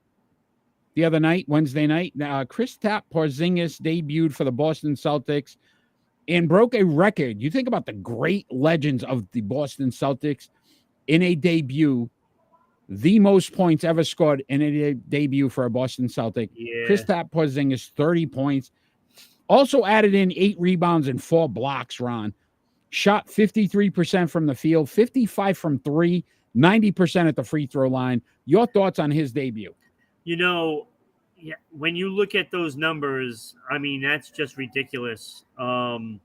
other night, Wednesday night. Kristaps Porzingis debuted for the Boston Celtics and broke a record. You think about the great legends of the Boston Celtics in a debut, the most points ever scored in a debut for a Boston Celtic. Yeah. Kristaps Porzingis, 30 points. Also added in 8 rebounds and 4 blocks, Ron. Shot 53% from the field, 55 from 3, 90% at the free throw line. Your thoughts on his debut? When you look at those numbers, I mean, that's just ridiculous. What's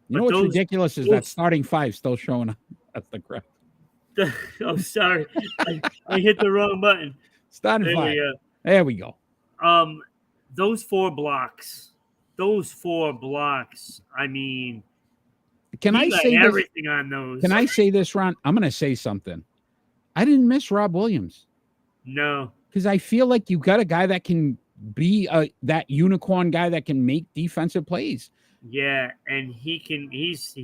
ridiculous is that starting 5 still showing up at the crowd. Oh, sorry. I hit the wrong button. Starting 5. There we go. Those 4 blocks. I mean, can I say everything on those? Can I say this, Ron? I'm going to say something. I didn't miss Rob Williams. No, because I feel like you got a guy that can be that unicorn guy that can make defensive plays. Yeah, and he's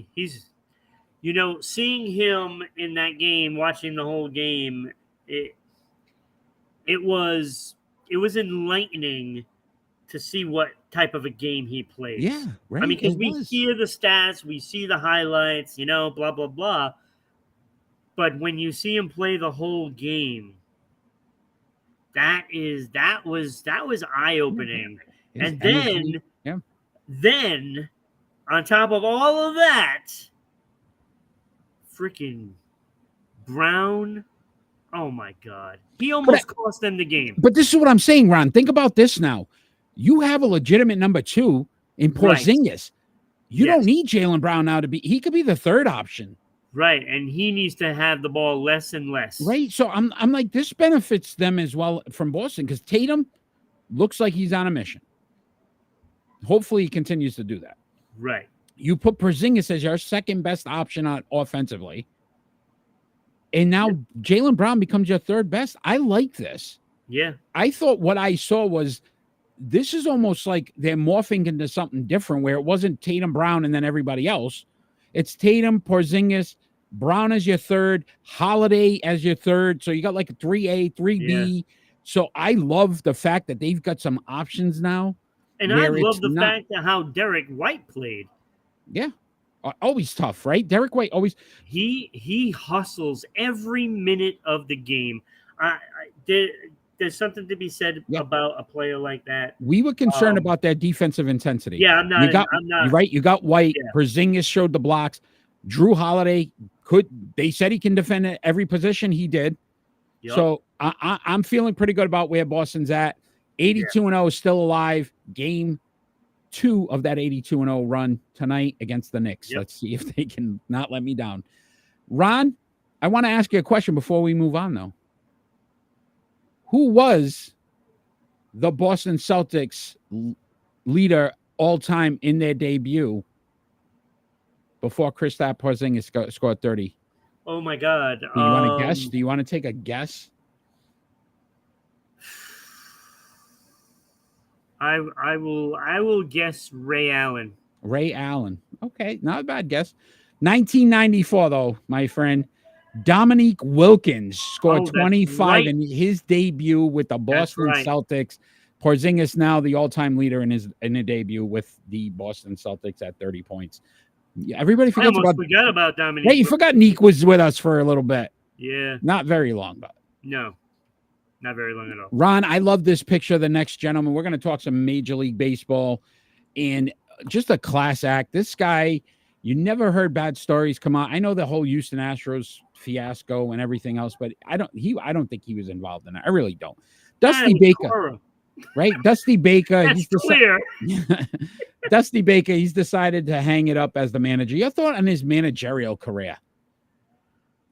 seeing him in that game, watching the whole game, it was enlightening to see what type of a game he plays. Yeah, right. I mean, because we hear the stats, we see the highlights, blah, blah, blah. But when you see him play the whole game, that was eye-opening. And then on top of all of that, freaking Brown, oh my God. He almost cost them the game. But this is what I'm saying, Ron. Think about this now. You have a legitimate number 2 in Porzingis. Right. You don't need Jaylen Brown now he could be the 3rd option. Right, and he needs to have the ball less and less. Right, so I'm like, this benefits them as well from Boston because Tatum looks like he's on a mission. Hopefully he continues to do that. Right. You put Porzingis as your second best option on offensively, and now Jaylen Brown becomes your 3rd best. I like this. Yeah. I thought what I saw was this is almost like they're morphing into something different where it wasn't Tatum, Brown, and then everybody else. It's Tatum, Porzingis, Brown as your 3rd, Holiday as your 3rd. So you got like a 3A, 3B. Yeah. So I love the fact that they've got some options now. And I love the fact that how Derek White played. Yeah. Always tough, right? Derek White always. He hustles every minute of the game. There's something to be said about a player like that. We were concerned about their defensive intensity. Yeah, I'm not. You're right. You got White. Yeah. Porzingis showed the blocks. Drew Holiday they said he can defend at every position. He did. Yep. So I'm feeling pretty good about where Boston's at. 82-0 is still alive. Game 2 of that 82-0 run tonight against the Knicks. Yep. Let's see if they can not let me down. Ron, I want to ask you a question before we move on, though. Who was the Boston Celtics leader all time in their debut before Kristaps Porzingis scored 30? Oh my God. Do you want to guess? Do you want to take a guess? I will guess Ray Allen. Ray Allen. Okay, not a bad guess. 1994, though, my friend. Dominique Wilkins scored 25 in his debut with the Boston Celtics. Porzingis now the all-time leader in the debut with the Boston Celtics at 30 points. Yeah, everybody forgot about Dominique. Hey, you forgot Neek was with us for a little bit. Yeah. Not very long, but. No. Not very long at all. Ron, I love this picture of the next gentleman. We're going to talk some Major League Baseball and just a class act. This guy, you never heard bad stories come out. I know the whole Houston Astros fiasco and everything else, but I don't think he was involved in it. I really don't. Dusty Baker, right? Dusty Baker. That's clear. Dusty Baker, he's decided to hang it up as the manager. Your thought on his managerial career?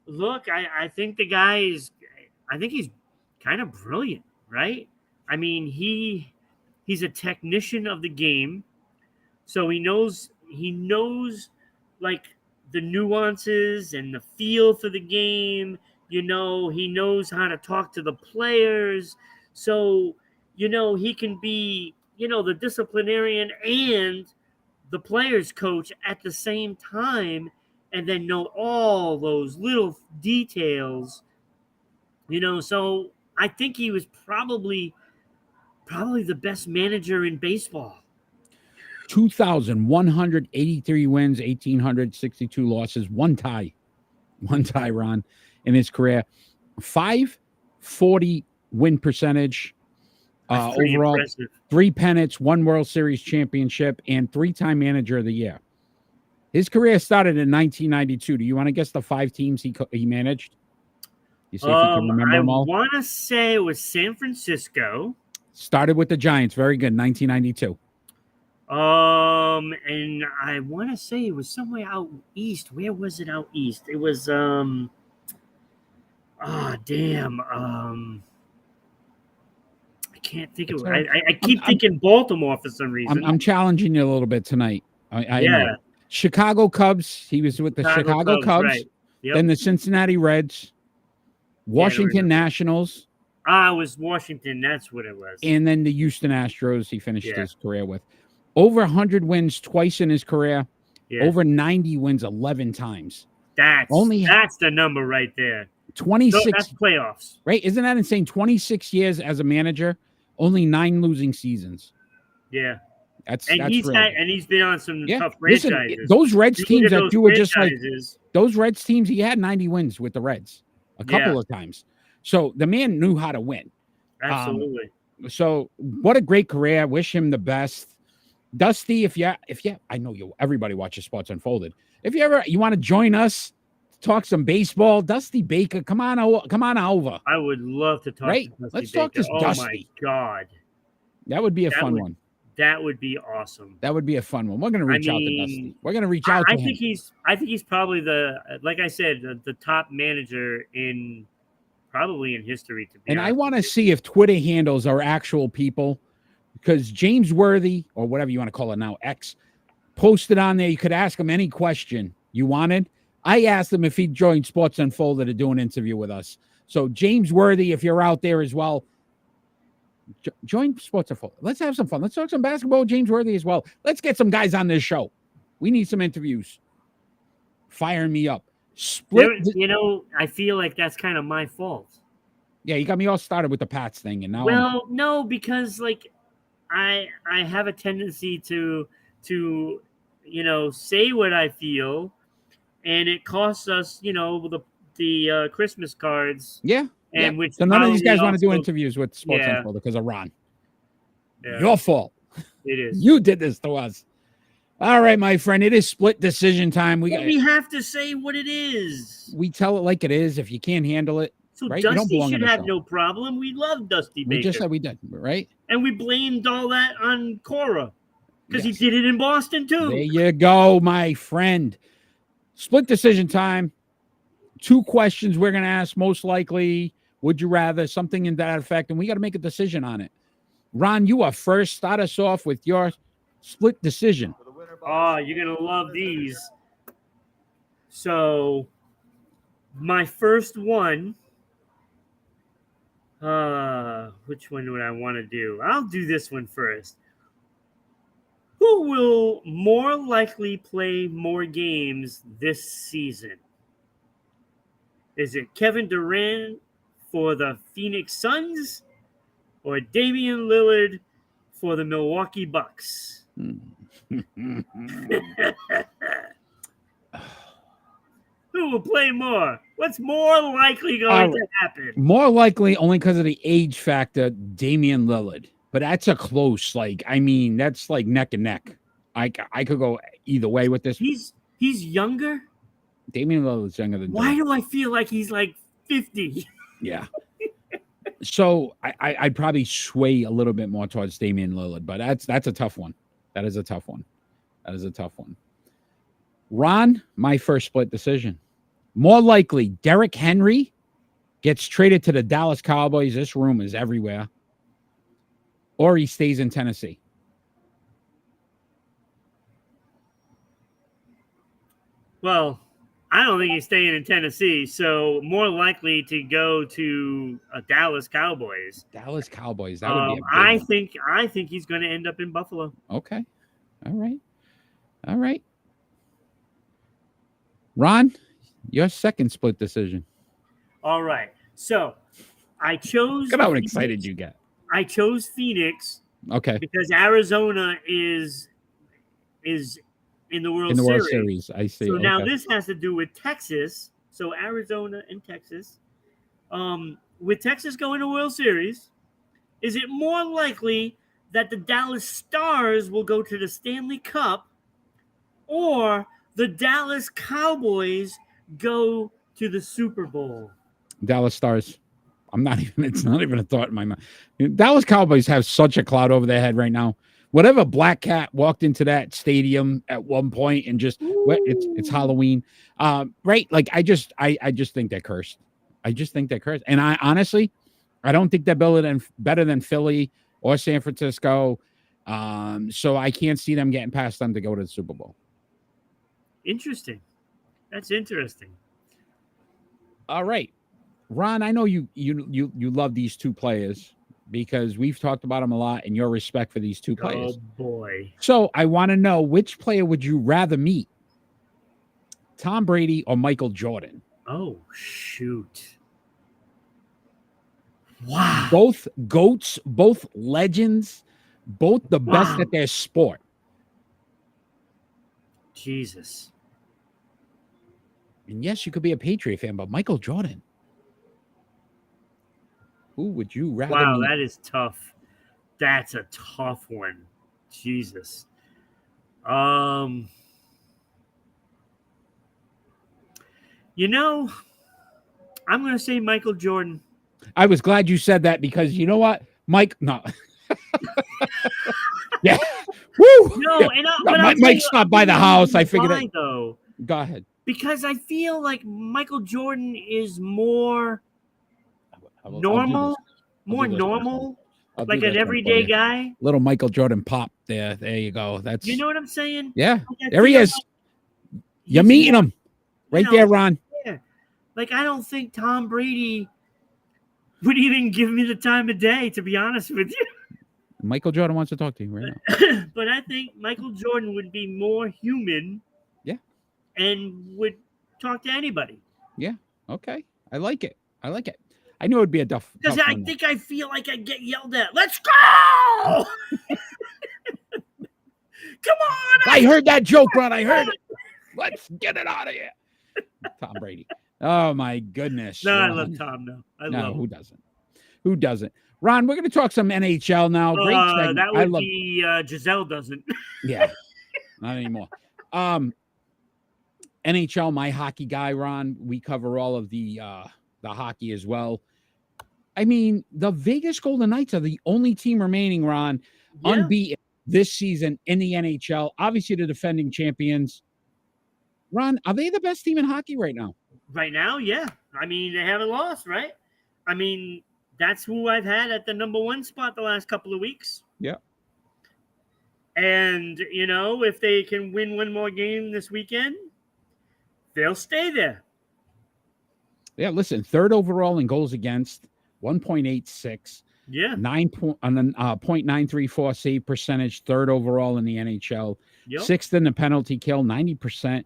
Look, I think the guy is, I think he's kind of brilliant, right? I mean, he's a technician of the game, so he knows like the nuances and the feel for the game. You know, he knows how to talk to the players, so he can be the disciplinarian and the players coach at the same time, and then know all those little details. So I think he was probably the best manager in baseball. 2,183 wins, 1,862 losses, one tie, Ron, in his career. 540 win percentage. Overall, impressive. 3 pennants, 1 World Series championship, and 3-time manager of the year. His career started in 1992. Do you want to guess the 5 teams he managed? You see if you can remember them all. I want to say it was San Francisco. Started with the Giants. Very good. 1992. And I want to say it was somewhere out east. Where was it out east? It was I can't think of it. I keep thinking Baltimore for some reason. I'm challenging you a little bit tonight. I know. Chicago Cubs. He was with the Chicago Cubs. Right. Yep. Then the Cincinnati Reds. Washington Nationals. It was Washington. That's what it was. And then the Houston Astros he finished his career with. Over 100 wins twice in his career. Yeah. Over 90 wins 11 times. That's the number right there. 26. So that's playoffs. Right? Isn't that insane? 26 years as a manager, only 9 losing seasons. Yeah. That's he's been on some tough franchises. Listen, those Reds teams that you were just like, those Reds teams, he had 90 wins with the Reds a couple of times. So the man knew how to win. Absolutely. So what a great career. Wish him the best. Dusty, if you I know everybody watches Sports Unfolded. If you want to join us, talk some baseball, Dusty Baker, come on over. I would love to talk to Dusty Let's Baker. talk to Dusty. Oh my God. That would be a fun one. That would be awesome. That would be a fun one. We're going to reach out to Dusty. We're going to reach out to him. I think he's probably like I said, the top manager probably in history, to be honest. I want to see if Twitter handles are actual people, because James Worthy, or whatever you want to call it now, X, posted on there. You could ask him any question you wanted. I asked him if he'd join Sports Unfolded to do an interview with us. So James Worthy, if you're out there as well, join Sports Unfolded. Let's have some fun. Let's talk some basketball with James Worthy as well. Let's get some guys on this show. We need some interviews. Fire me up. I feel like that's kind of my fault. Yeah, you got me all started with the Pats thing, and now. Well, no, because like I have a tendency to say what I feel, and it costs us, the Christmas cards. Yeah. And which so none of these guys want to do interviews with Sports Unfolded because of Ron. Yeah. Your fault. It is. You did this to us. All right, my friend. It is split decision time. We have to say what it is. We tell it like it is. If you can't handle it, so right? Dusty should have no problem. We love Dusty Baker. We just said we did, right? And we blamed all that on Cora because he did it in Boston too. There you go, my friend. Split decision time. 2 questions we're going to ask, most likely Would you rather? Something in that effect, and we got to make a decision on it. Ron, you are first. Start us off with your split decision. Oh, you're going to love these. So, my first one, which one would I want to do? I'll do this one first. Who will more likely play more games this season? Is it Kevin Durant for the Phoenix Suns or Damian Lillard for the Milwaukee Bucks? Who will play more? What's more likely going to happen? More likely only because of the age factor, Damian Lillard. But that's a close, that's like neck and neck. I could go either way with this. He's younger? Damian Lillard's younger than Why do I feel like he's like 50? Yeah. So I'd probably sway a little bit more towards Damian Lillard, but that's a tough one. That is a tough one. Ron, my first split decision. More likely, Derrick Henry gets traded to the Dallas Cowboys. This rumor is everywhere. Or he stays in Tennessee. Well, I don't think he's staying in Tennessee, so more likely to go to Dallas Cowboys. Dallas Cowboys. That would be a big I think he's going to end up in Buffalo. Okay. All right. Ron, your second split decision. All right. So I chose. Look at how excited you get. I chose Phoenix. Okay. Because Arizona is in the World Series. I see. So now this has to do with Texas. So Arizona and Texas. With Texas going to World Series, is it more likely that the Dallas Stars will go to the Stanley Cup or the Dallas Cowboys go to the Super Bowl? Dallas Stars. It's not even a thought in my mind. Dallas Cowboys have such a cloud over their head right now. Whatever black cat walked into that stadium at one point and just it's Halloween. Right? Like I just think they're cursed. And I honestly don't think they're better than Philly or San Francisco. So I can't see them getting past them to go to the Super Bowl. Interesting. That's interesting. All right. Ron, I know you love these two players because we've talked about them a lot and your respect for these two players. Oh, boy. So I want to know, which player would you rather meet? Tom Brady or Michael Jordan? Oh, shoot. Wow. Both GOATs, both legends, both the best at their sport. Jesus. And yes, you could be a Patriot fan, but Michael Jordan. Who would you rather Wow, meet? that is tough. That's a tough one. Jesus. I'm going to say Michael Jordan. I was glad you said that because you know what? No. Yeah. Woo! No, yeah. Mike's not by the house. I figured it. Though. Go ahead. Because I feel like Michael Jordan is more normal, like an everyday guy. Little Michael Jordan pop there. There you go. That's. You know what I'm saying? Yeah. There he is. You're meeting him right there, Ron. Yeah. Like I don't think Tom Brady would even give me the time of day, to be honest with you. Michael Jordan wants to talk to you right now. But I think Michael Jordan would be more human. Yeah. And would talk to anybody. Yeah. Okay. I like it. I knew it would be a tough. Because I feel like I get yelled at. Let's go! Come on! I heard that joke, Ron. I heard it. Let's get it out of here. Tom Brady. Oh my goodness. No, Ron. I love Tom. No, I love who him. doesn't? Who doesn't? Ron, we're going to talk some NHL now. Great segment. That would be Giselle doesn't. Yeah, not anymore. NHL, my hockey guy, Ron. We cover all of the hockey as well. I mean, the Vegas Golden Knights are the only team remaining, Ron, unbeaten this season in the NHL. Obviously, the defending champions. Ron, are they the best team in hockey right now? Right now, yeah. I mean, they haven't lost, right? I mean, that's who I've had at the number one spot the last couple of weeks. Yeah. And, if they can win one more game this weekend, they'll stay there. Yeah, listen, third overall in goals against, 1.86. Yeah. 0.934 save percentage, third overall in the NHL. Yep. Sixth in the penalty kill, 90%.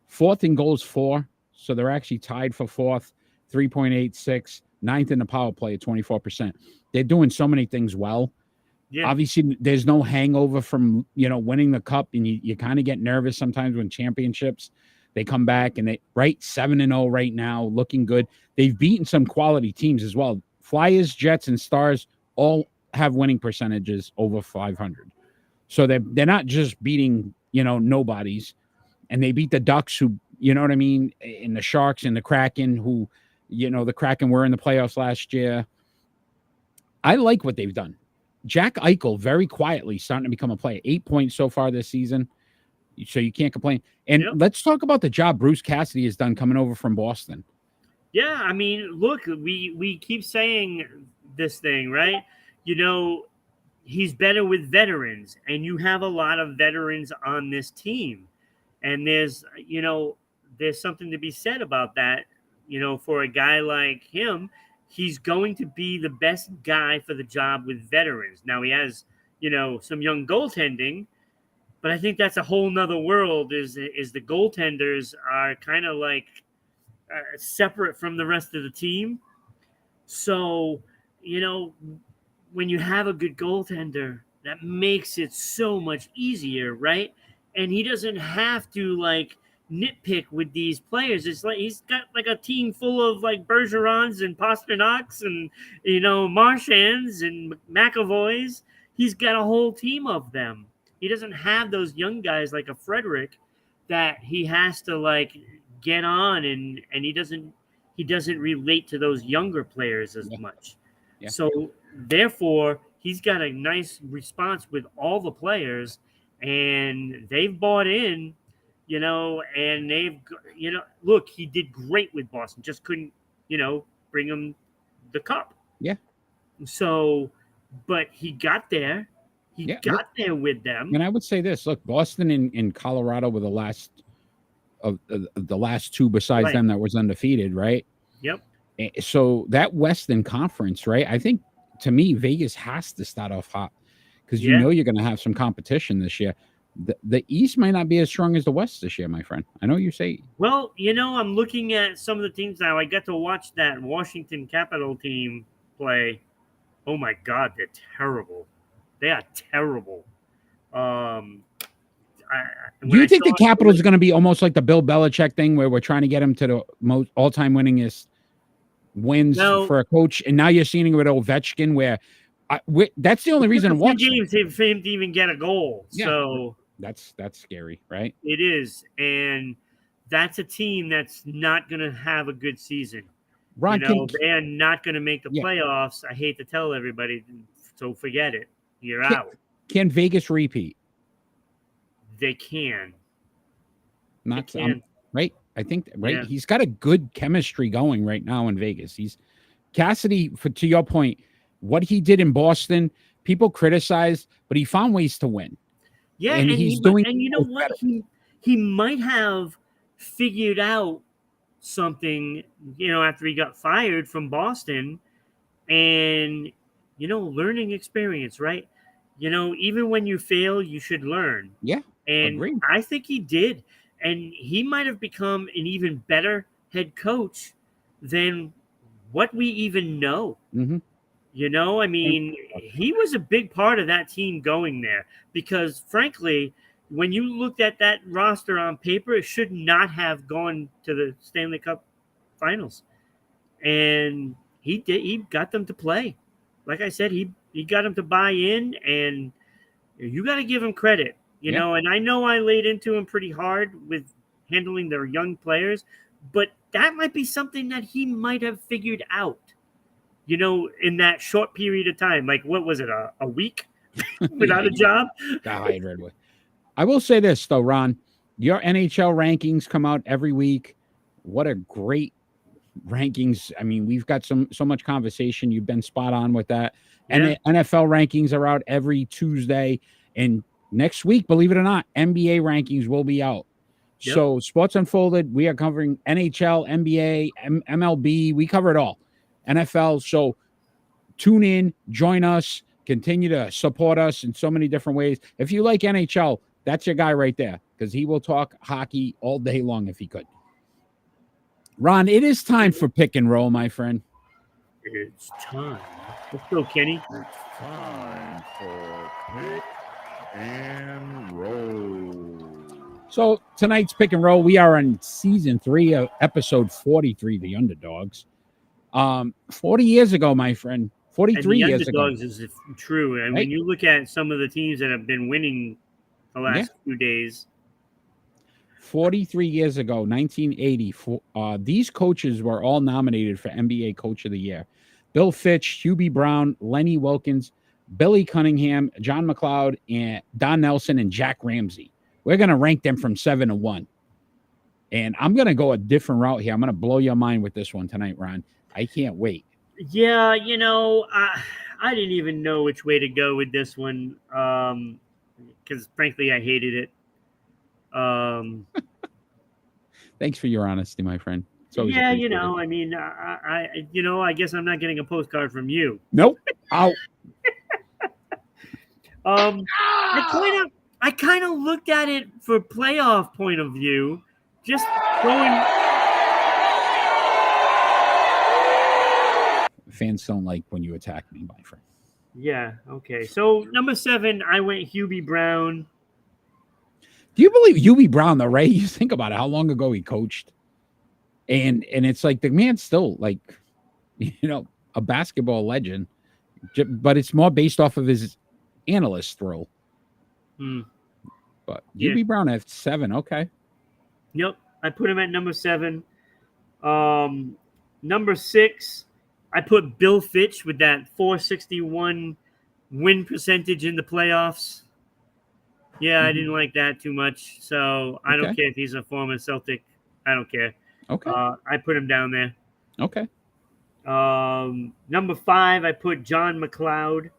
Fourth in goals for, so they're actually tied for fourth, 3.86. Ninth in the power play at 24%. They're doing so many things well. Yeah. Obviously, there's no hangover from winning the cup, and you kind of get nervous sometimes when championships. They come back and 7-0 right now, looking good. They've beaten some quality teams as well. Flyers, Jets, and Stars all have winning percentages over 500. So they're not just beating, nobodies. And they beat the Ducks, who, you know what I mean, and the Sharks and the Kraken, who, the Kraken were in the playoffs last year. I like what they've done. Jack Eichel, very quietly starting to become a player. 8 points so far this season. So you can't complain. And let's talk about the job Bruce Cassidy has done coming over from Boston. Yeah, I mean, look, we keep saying this thing, right? He's better with veterans, and you have a lot of veterans on this team. And there's something to be said about that. For a guy like him, he's going to be the best guy for the job with veterans. Now he has, some young goaltending, but I think that's a whole nother world. Is the goaltenders are kind of like separate from the rest of the team. So, when you have a good goaltender, that makes it so much easier, right? And he doesn't have to nitpick with these players. It's like he's got a team full of Bergerons and Pasternaks and Marchands and McAvoys. He's got a whole team of them. He doesn't have those young guys like a Frederick that he has to get on, and he doesn't relate to those younger players as much. Yeah. So therefore, he's got a nice response with all the players, and they've bought in, and they've, look, he did great with Boston, just couldn't, bring him the cup. Yeah. So, but he got there. He got there with them. And I would say this, look, Boston and Colorado were the last of the last two besides them that was undefeated, right? Yep. So that Western Conference, right? I think, to me, Vegas has to start off hot because you're going to have some competition this year. The East might not be as strong as the West this year, my friend. I know you say. Well, I'm looking at some of the teams now. I got to watch that Washington Capitol team play. Oh my God, they're terrible. They are terrible. Do you think the Capitals are going to be almost like the Bill Belichick thing, where we're trying to get him to the most all-time winningest wins for a coach, and now you're seeing it with Ovechkin, where that's the only reason to watch games for him to even get a goal. Yeah, so that's scary, right? It is, and that's a team that's not going to have a good season. Ron, they are not going to make the playoffs. I hate to tell everybody, so forget it. You're out. Can Vegas repeat? They can. Not they can. Right. I think he's got a good chemistry going right now in Vegas. He's Cassidy, to your point, what he did in Boston, people criticize, but he found ways to win. Yeah, and he's doing. And you know what? He might have figured out something, after he got fired from Boston, and learning experience, right? Even when you fail, you should learn. Yeah, and agreed. I think he did. And he might have become an even better head coach than what we even know. Mm-hmm. I mean, he was a big part of that team going there because, frankly, when you looked at that roster on paper, it should not have gone to the Stanley Cup Finals. And he did. He got them to play. Like I said, he got them to buy in, and you got to give him credit. And I know I laid into him pretty hard with handling their young players, but that might be something that he might have figured out, in that short period of time. Like, what was it, a week without a job? I will say this, though, Ron, your NHL rankings come out every week. What a great rankings. I mean, we've got so much conversation. You've been spot on with that. Yeah. And the NFL rankings are out every Tuesday. And next week, believe it or not, NBA rankings will be out. Yep. So Sports Unfolded, we are covering NHL, NBA, MLB. We cover it all. NFL. So tune in, join us, continue to support us in so many different ways. If you like NHL, that's your guy right there, because he will talk hockey all day long if he could. Ron, it is time for pick and roll, my friend. It's time. Let's go, Kenny. It's time for pick and roll. So tonight's pick and roll, we are on season 3 of episode 43, The Underdogs. 40 years ago, my friend, 43 and the years ago. Underdogs is true. And when you look at some of the teams that have been winning the last few days. 43 years ago, 1980, these coaches were all nominated for NBA Coach of the Year. Bill Fitch, Hubie Brown, Lenny Wilkins, Billy Cunningham, John McLeod, and Don Nelson, and Jack Ramsey. We're going to rank them from 7 to 1. And I'm going to go a different route here. I'm going to blow your mind with this one tonight, Ron. I can't wait. Yeah, you know, I didn't even know which way to go with this one because, frankly, I hated it. Thanks for your honesty, my friend. Yeah, you know, I mean, I guess I'm not getting a postcard from you. Nope. Out. I kind of looked at it for playoff point of view, just going. Fans don't like when you attack me, my friend. Yeah. Okay. So number 7, I went Hubie Brown. Do you believe Hubie Brown, though, right? You think about it, how long ago he coached. And it's like the man's still like, you know, a basketball legend, but it's more based off of his analyst role. But Hubie Brown at 7, okay. Yep, I put him at number 7. Number 6, I put Bill Fitch with that 461 win percentage in the playoffs. Yeah, I didn't like that too much. So I don't care if he's a former Celtic. I don't care. Okay. I put him down there. Okay. Number 5, I put John McLeod.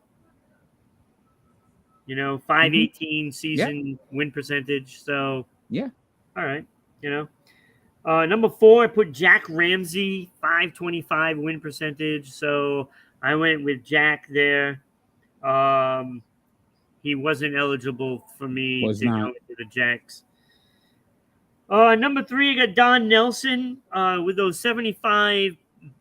You know, 518 season win percentage. So yeah. All right. You know. Number 4, I put Jack Ramsey, 525 win percentage. So I went with Jack there. He wasn't eligible for me go into the Jacks. Number 3, I got Don Nelson with those 75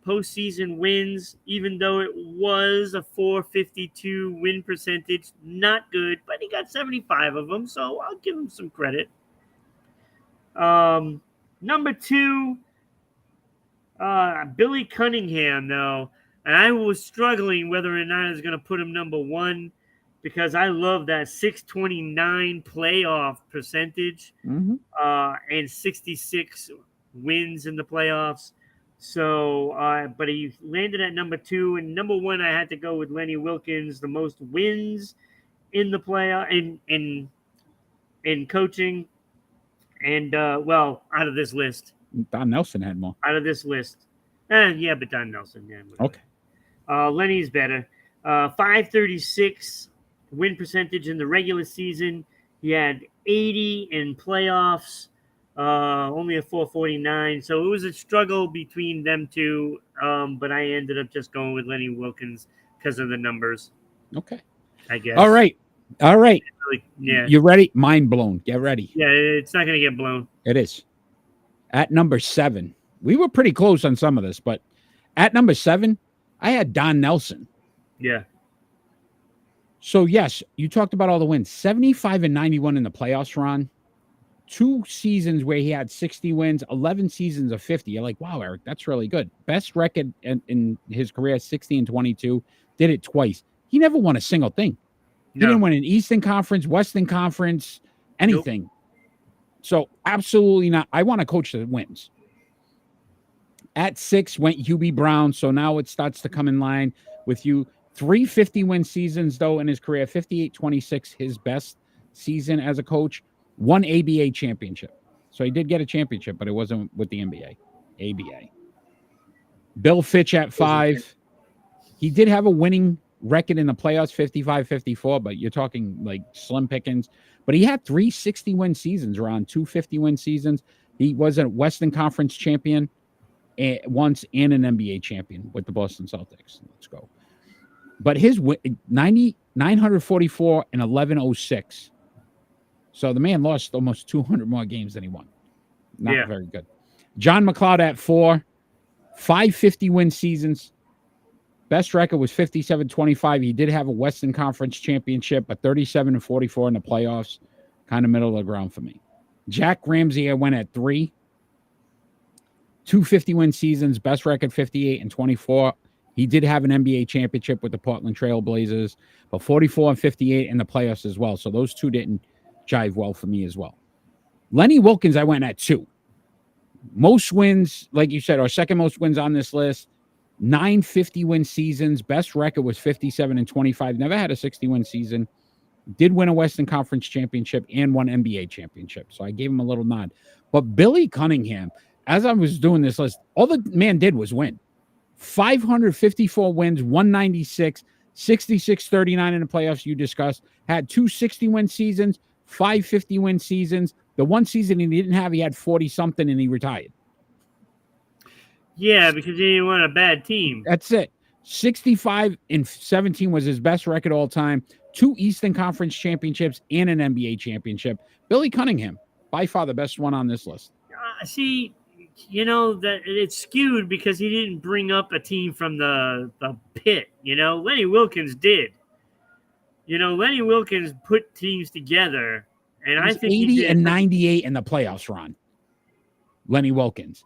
postseason wins, even though it was a 452 win percentage. Not good, but he got 75 of them, so I'll give him some credit. Number 2, Billy Cunningham, though. And I was struggling whether or not I was going to put him number 1 because I love that 629 playoff percentage and 66 wins in the playoffs. So, but he landed at number 2. And number 1, I had to go with Lenny Wilkins, the most wins in the playoff in coaching. And, well, out of this list. Don Nelson had more. Out of this list. Yeah, but Don Nelson. Yeah, okay. Lenny's better. 536 win percentage in the regular season. He had 80 in playoffs. Only a 449. So it was a struggle between them two. But I ended up just going with Lenny Wilkins because of the numbers. Okay. I guess. All right. Yeah. You ready? Mind blown. Get ready. Yeah, it's not going to get blown. It is. At number 7, we were pretty close on some of this, but at number 7, I had Don Nelson. Yeah. So, yes, you talked about all the wins. 75 and 91 in the playoffs, Ron. 2 seasons where he had 60 wins, 11 seasons of 50. You're like, wow, Eric, that's really good. Best record in his career, 60 and 22. Did it twice. He never won a single thing. He didn't win an Eastern Conference, Western Conference, anything. Nope. So, absolutely not. I want a coach that wins. At 6 went Hubie Brown. So now it starts to come in line with you. 3 50-win seasons, though, in his career. 58-26, his best season as a coach. 1 ABA championship. So he did get a championship, but it wasn't with the NBA. ABA. Bill Fitch at 5. He did have a winning record in the playoffs, 55-54, but you're talking like slim pickings. But he had 3 60-win seasons, around 2 50-win seasons. He was a Western Conference champion once and an NBA champion with the Boston Celtics. Let's go. But his 944 and 1106. So the man lost almost 200 more games than he won. Not very good. John McLeod at 4. 5 50-win seasons. Best record was 57-25. He did have a Western Conference championship, but 37-44 in the playoffs. Kind of middle of the ground for me. Jack Ramsey, I went at 3. 2 50-win seasons. Best record 58-24. He did have an NBA championship with the Portland Trail Blazers, but 44-58 in the playoffs as well. So those two didn't jive well for me as well. Lenny Wilkins, I went at 2. Most wins, like you said, or second most wins on this list. 9 50-win seasons. Best record was 57-25. Never had a 60-win season. Did win a Western Conference championship and one NBA championship. So I gave him a little nod. But Billy Cunningham, as I was doing this list, all the man did was win. 554 wins, 196, 66-39 in the playoffs you discussed. Had 2 60-win seasons, 5 50-win seasons. The one season he didn't have, he had 40-something and he retired. Yeah, because he didn't want a bad team. That's it. 65-17 was his best record all time. 2 Eastern Conference championships and an NBA championship. Billy Cunningham, by far the best one on this list. See, you know, that it's skewed because he didn't bring up a team from the pit. You know, Lenny Wilkins did. You know, Lenny Wilkins put teams together, and I think 80-98 in the playoffs, Ron. Lenny Wilkins.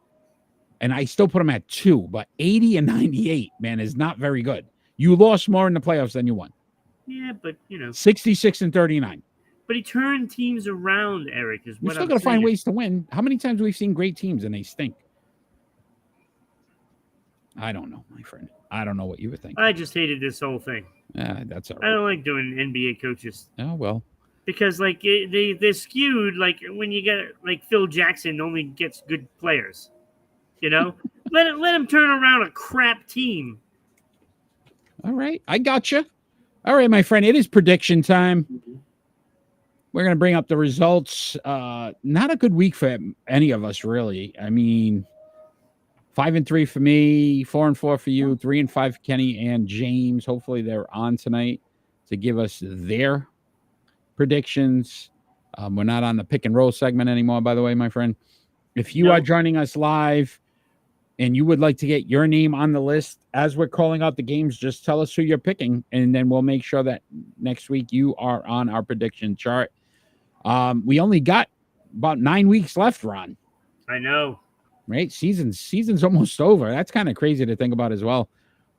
And I still put him at 2, but 80-98, man, is not very good. You lost more in the playoffs than you won. Yeah, but, you know. 66-39. But he turned teams around, Eric, is what You're still I'm going to saying. find ways to win. How many times have we seen great teams and they stink? I don't know, my friend. I don't know what you would think. I just hated this whole thing. Yeah, that's all I right. don't like doing NBA coaches. Oh, well. Because, like, they're skewed. Like, when you get, like, Phil Jackson only gets good players. You know? let him turn around a crap team. All right. I got you. All right, my friend. It is prediction time. We're going to bring up the results. Not a good week for any of us, really. I mean, 5-3 for me, 4-4 for you, 3-5 for Kenny and James. Hopefully they're on tonight to give us their predictions. We're not on the pick and roll segment anymore, by the way, my friend. If you are joining us live and you would like to get your name on the list as we're calling out the games, just tell us who you're picking, and then we'll make sure that next week you are on our prediction chart. We only got about 9 weeks left, Ron. I know. Right? Season's almost over. That's kind of crazy to think about as well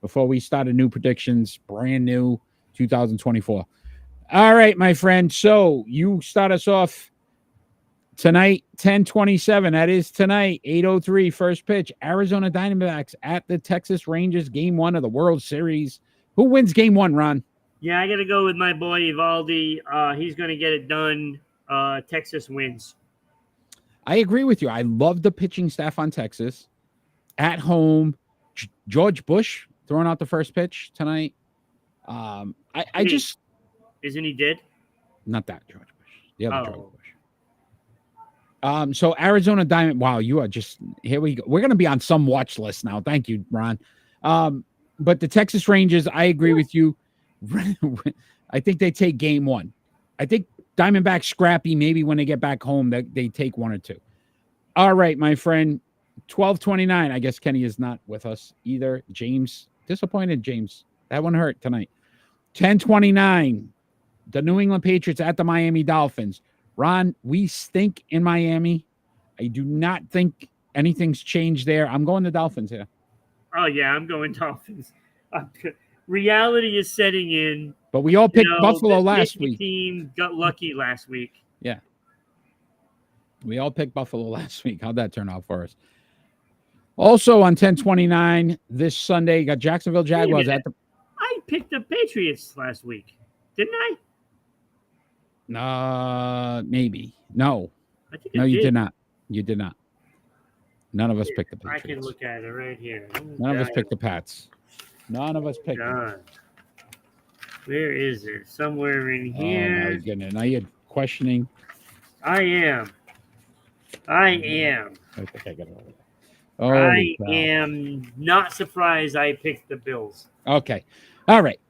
before we started new predictions, brand new 2024. All right, my friend. So you start us off tonight, 10:27. That is tonight, 8:03, first pitch. Arizona Diamondbacks at the Texas Rangers, game 1 of the World Series. Who wins game 1, Ron? Yeah, I got to go with my boy Evaldi. He's going to get it done. Texas wins. I agree with you. I love the pitching staff on Texas. At home, George Bush throwing out the first pitch tonight. I just... Isn't he dead? Not that George Bush. The other George Bush. So Arizona Diamond. Wow, you are just... Here we go. We're going to be on some watch list now. Thank you, Ron. But the Texas Rangers, I agree with you. I think they take game 1. I think Diamondbacks scrappy. Maybe when they get back home, they take 1 or 2. All right, my friend. 12:29. I guess Kenny is not with us either. James, disappointed. James, that one hurt tonight. 10:29. The New England Patriots at the Miami Dolphins. Ron, we stink in Miami. I do not think anything's changed there. I'm going to Dolphins here. Oh yeah, I'm going Dolphins. Reality is setting in. But we all picked Buffalo last week. Team got lucky last week. Yeah. We all picked Buffalo last week. How'd that turn out for us? Also on 10:29 this Sunday, you got Jacksonville Jaguars at the... I picked the Patriots last week. Didn't I? Maybe. No. I think no, you did not. You did not. None of us picked the I can Patriots. look at it right here. None of us picked the Pats. None of us picked them. God. Where is it? Somewhere in Oh, my here. goodness. Now you're questioning. I am. I think I got it over there. I Cow. am not surprised I picked the Bills. Okay. All right.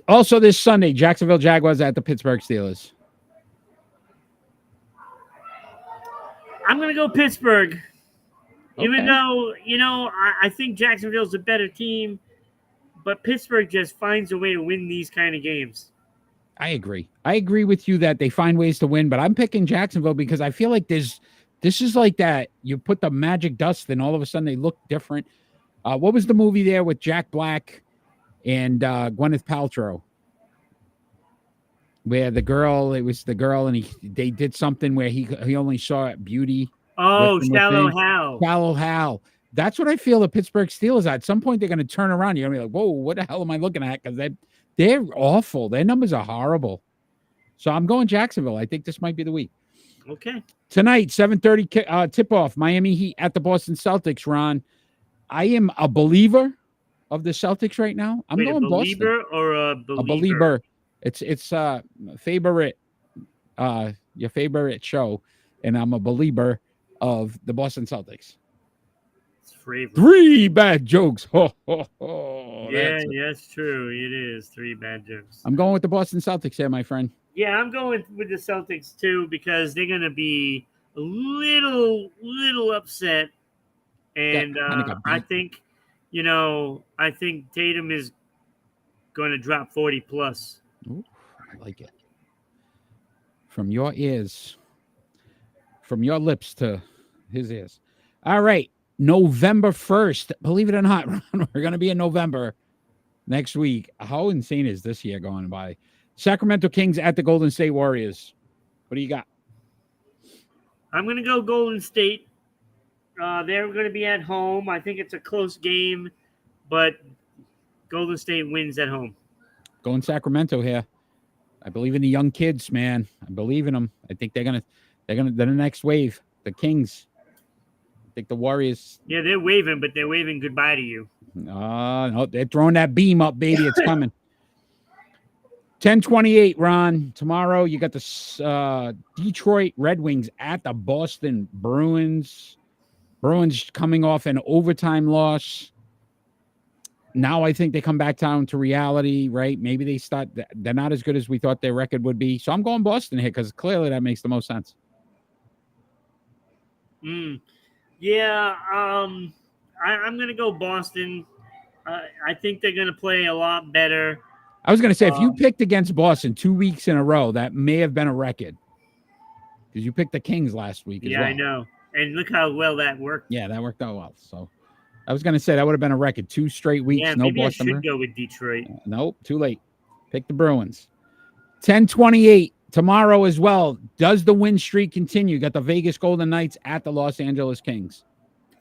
Also this Sunday, Jacksonville Jaguars at the Pittsburgh Steelers. I'm going to go Pittsburgh. Even Okay. though, I think Jacksonville's a better team, but Pittsburgh just finds a way to win these kind of games. I agree. I agree with you that they find ways to win, but I'm picking Jacksonville because I feel like this is like that. You put the magic dust and all of a sudden they look different. What was the movie there with Jack Black and Gwyneth Paltrow? Where it was the girl and they did something where he only saw beauty. Oh, Shallow Hal. Shallow Hal. That's what I feel the Pittsburgh Steelers at some point they're going to turn around. You're going to be like, whoa, what the hell am I looking at? Because they're awful. Their numbers are horrible. So I'm going Jacksonville. I think this might be the week. Okay. Tonight, 7:30 tip-off, Miami Heat at the Boston Celtics, Ron. I am a believer of the Celtics right now. I'm going a believer Boston. or a believer? A believer. It's favorite, your favorite show, and I'm a believer of the Boston Celtics. Favorite. 3 bad jokes. Ho, ho, ho. Yeah, that's true. It is 3 bad jokes. I'm going with the Boston Celtics here, my friend. Yeah, I'm going with the Celtics too because they're going to be a little upset, and I think, I think Tatum is going to drop 40 plus. Ooh, I like it. From your ears, from your lips to his ears. All right. November 1st. Believe it or not, we're going to be in November next week. How insane is this year going by? Sacramento Kings at the Golden State Warriors. What do you got? I'm going to go Golden State. They're going to be at home. I think it's a close game, but Golden State wins at home. Going Sacramento here. I believe in the young kids, man. I believe in them. I think they're the next wave. The Kings. I think the Warriors. Yeah, they're waving, but they're waving goodbye to you. No, they're throwing that beam up, baby. It's coming. 10:28, Ron. Tomorrow you got the Detroit Red Wings at the Boston Bruins. Bruins coming off an overtime loss. Now I think they come back down to reality, right? Maybe they're not as good as we thought their record would be. So I'm going Boston here because clearly that makes the most sense. Yeah, I'm going to go Boston. I think they're going to play a lot better. I was going to say, if you picked against Boston 2 weeks in a row, that may have been a record. Because you picked the Kings last week as well. Yeah, I know. And look how well that worked. Yeah, that worked out well. So I was going to say that would have been a record. 2 straight weeks, yeah, no maybe Boston. I should go with Detroit. Nope, too late. Pick the Bruins. 10:28 tomorrow as well. Does the win streak continue? You got the Vegas Golden Knights at the Los Angeles Kings.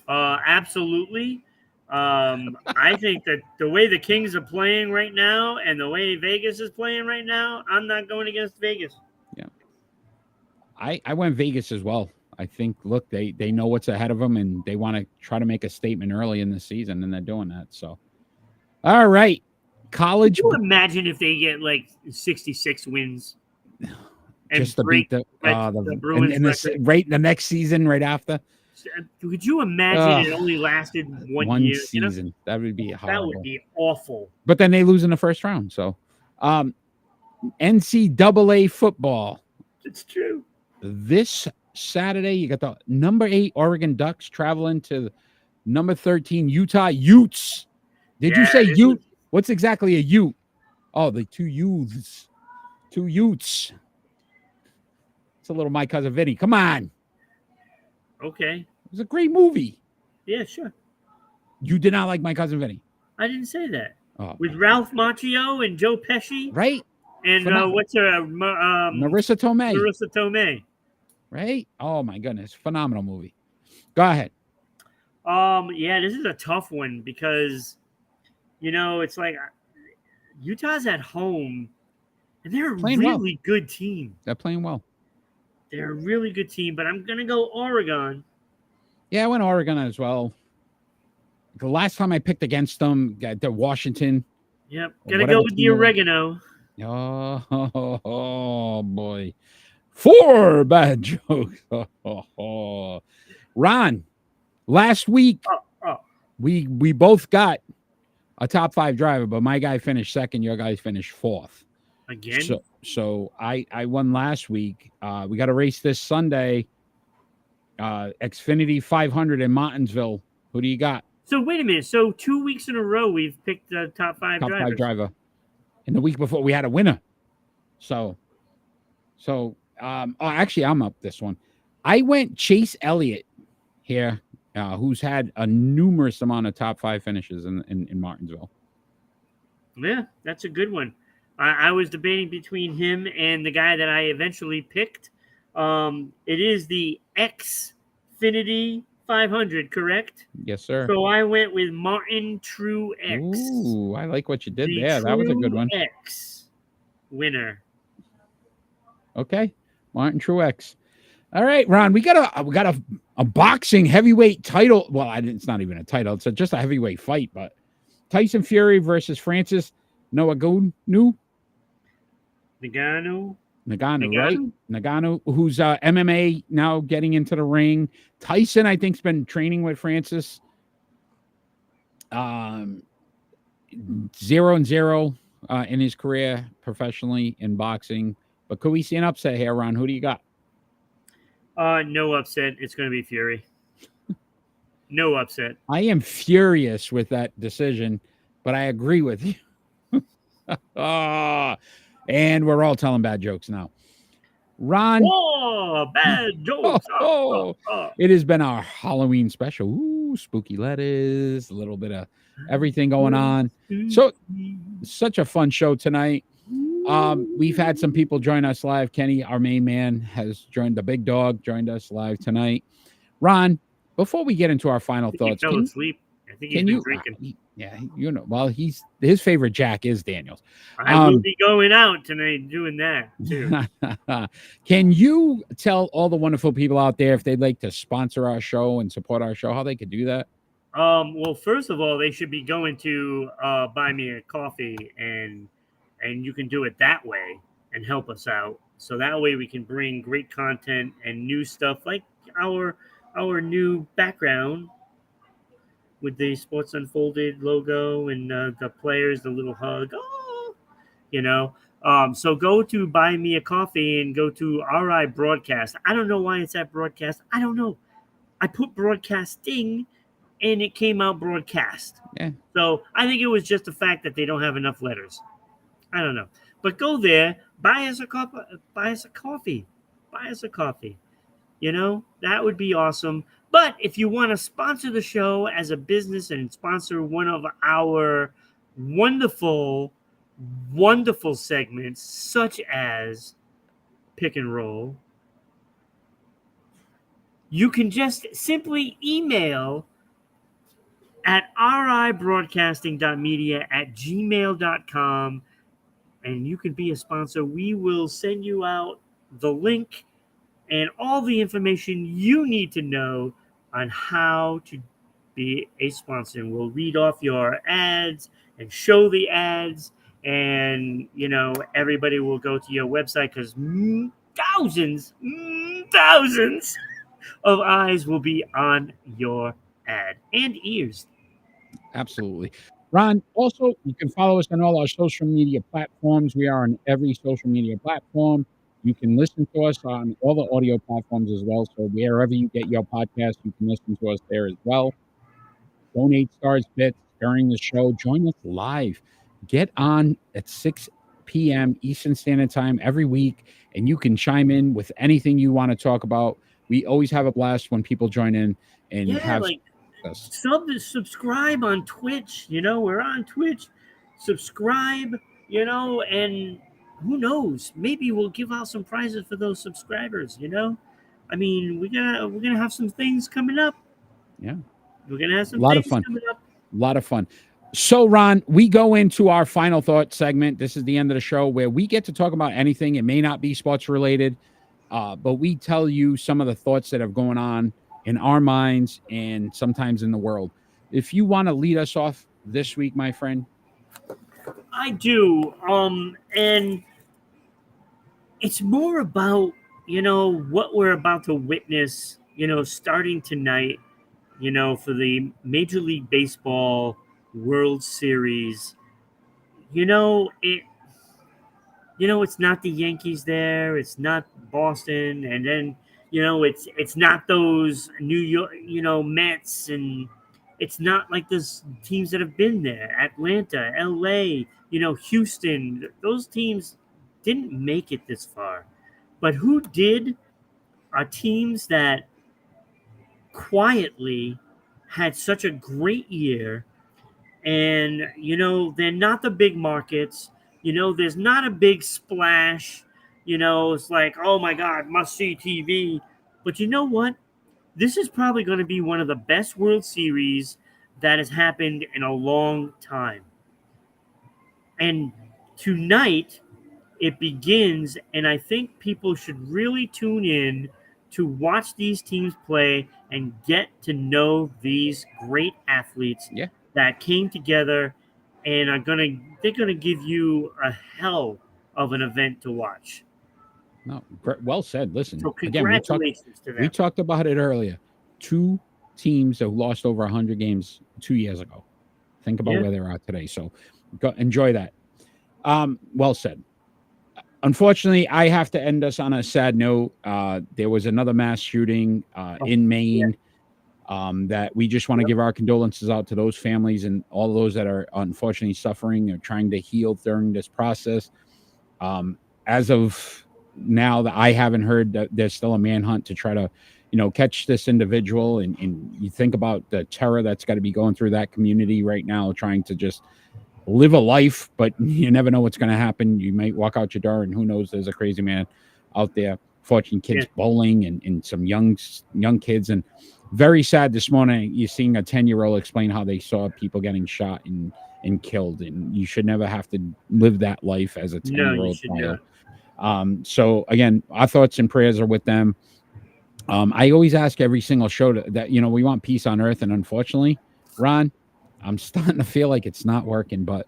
Absolutely. I think that the way the Kings are playing right now and the way Vegas is playing right now, I'm not going against Vegas. Yeah. I went Vegas as well. I think, look, they know what's ahead of them, and they want to try to make a statement early in the season, and they're doing that. So, all right. College. Can you imagine if they get like 66 wins? Just to beat the Bruins right the next season right after. Could you imagine it only lasted one year? Season? That would be horrible. That would be awful. But then they lose in the first round. So, NCAA football. It's true. This Saturday, you got the number 8 Oregon Ducks traveling to number 13 Utah Utes. Did you say Ute? What's exactly a Ute? Oh, the 2 Utes. 2 Utes. It's a little My Cousin Vinny. Come on. Okay. It was a great movie. Yeah, sure. You did not like My Cousin Vinny. I didn't say that. Oh, with Ralph Macchio and Joe Pesci. Right. And what's her? Marissa Tomei. Marissa Tomei. Right? Oh, my goodness. Phenomenal movie. Go ahead. Yeah, this is a tough one because, it's like Utah's at home, and they're a really good team. They're playing well. They're a really good team, but I'm going to go Oregon. Yeah, I went Oregon as well. The last time I picked against them, the Washington. Yep. Or Gotta go whatever with the team it was. oregano. Oh, boy. 4 bad jokes. Ron, last week Oh, oh. we both got a top 5 driver, but my guy finished second, your guy finished fourth. Again? So I won last week. We got a race this Sunday. Xfinity 500 in Martinsville. Who do you got? So wait a minute. So 2 weeks in a row, we've picked the top 5 Top 5 drivers. driver. And the week before we had a winner. So actually I'm up this one. I went Chase Elliott here, who's had a numerous amount of top 5 finishes in Martinsville. Yeah, that's a good one. I was debating between him and the guy that I eventually picked. It is the Xfinity 500, correct? Yes, sir. So I went with Martin True X. Ooh, I like what you did the there. That was a good True one. X winner. Okay, Martin Truex. All right, Ron, we got a boxing heavyweight title. Well, it's not even a title; it's just a heavyweight fight. But Tyson Fury versus Francis Ngannou, Nagano. right? Ngannou, who's MMA now getting into the ring. Tyson, I think, has been training with Francis. 0-0 in his career professionally in boxing. But could we see an upset here, Ron? Who do you got? No upset. It's going to be Fury. No upset. I am furious with that decision, but I agree with you. And we're all telling bad jokes now. Ron. Oh, bad jokes. It has been our Halloween special. Ooh, spooky lettuce, a little bit of everything going on. So, such a fun show tonight. We've had some people join us live. Kenny, our main man, has joined. The big dog joined us live tonight. Ron, before we get into our final thoughts, he fell asleep. I think he's been drinking. Yeah, well, his favorite Jack is Daniels. I will be going out tonight doing that too. Can you tell all the wonderful people out there, if they'd like to sponsor our show and support our show, how they could do that? Well, first of all, they should be going to buy me a coffee, and you can do it that way and help us out. So that way we can bring great content and new stuff like our new background with the Sports Unfolded logo and the players, the little hug. Oh, so go to Buy Me a Coffee and go to RI Broadcast. I don't know why it's at Broadcast. I don't know. I put Broadcasting and it came out Broadcast. Yeah. So I think it was just the fact that they don't have enough letters. I don't know. But go there, buy us a coffee. Buy us a coffee. That would be awesome. But if you want to sponsor the show as a business and sponsor one of our wonderful, wonderful segments, such as Pick and Roll, you can just simply email at ribroadcasting.media@gmail.com, and you can be a sponsor. We will send you out the link and all the information you need to know on how to be a sponsor. And we'll read off your ads and show the ads, and everybody will go to your website because thousands of eyes will be on your ad and ears. Absolutely. Ron, also, you can follow us on all our social media platforms. We are on every social media platform. You can listen to us on all the audio platforms as well. So wherever you get your podcast, you can listen to us there as well. Donate stars bits during the show. Join us live. Get on at 6 p.m. Eastern Standard Time every week, and you can chime in with anything you want to talk about. We always have a blast when people join in and have subscribe on Twitch. We're on Twitch. Subscribe, and who knows? Maybe we'll give out some prizes for those subscribers. I mean, we're gonna have some things coming up. Yeah, we're gonna have some lot of fun. Coming up. A lot of fun. So, Ron, we go into our final thought segment. This is the end of the show where we get to talk about anything. It may not be sports related, but we tell you some of the thoughts that have gone on in our minds and sometimes in the world. If you want to lead us off this week, my friend. I do. And it's more about, what we're about to witness, starting tonight, for the Major League Baseball World Series. It it's not the Yankees there, it's not Boston, and then it's not those New York, Mets, and it's not like those teams that have been there, Atlanta, LA, Houston. Those teams didn't make it this far. But who did are teams that quietly had such a great year, and they're not the big markets. There's not a big splash. It's like, oh my god, must see TV. But you know what, this is probably going to be one of the best World Series that has happened in a long time. And tonight it begins, and I think people should really tune in to watch these teams play and get to know these great athletes Yeah. that came together and they're gonna give you a hell of an event to watch. No, well said. Listen, So again, congratulations to them. we talked about it earlier. Two teams that lost over 100 games 2 years ago. Think about where they're at today. So enjoy that. Well said. Unfortunately, I have to end us on a sad note. There was another mass shooting in Maine that we just want to give our condolences out to those families and all those that are unfortunately suffering or trying to heal during this process. As of now, that I haven't heard that there's still a manhunt to try to, catch this individual. And you think about the terror that's got to be going through that community right now, trying to just live a life, but you never know what's going to happen. You might walk out your door and who knows, there's a crazy man out there fortunately kids bowling and some young kids. And very sad this morning, you're seeing a 10-year-old explain how they saw people getting shot and killed. And you should never have to live that life as a 10-year-old child. So again, our thoughts and prayers are with them. I always ask every single show that, we want peace on earth. And unfortunately, Ron, I'm starting to feel like it's not working, but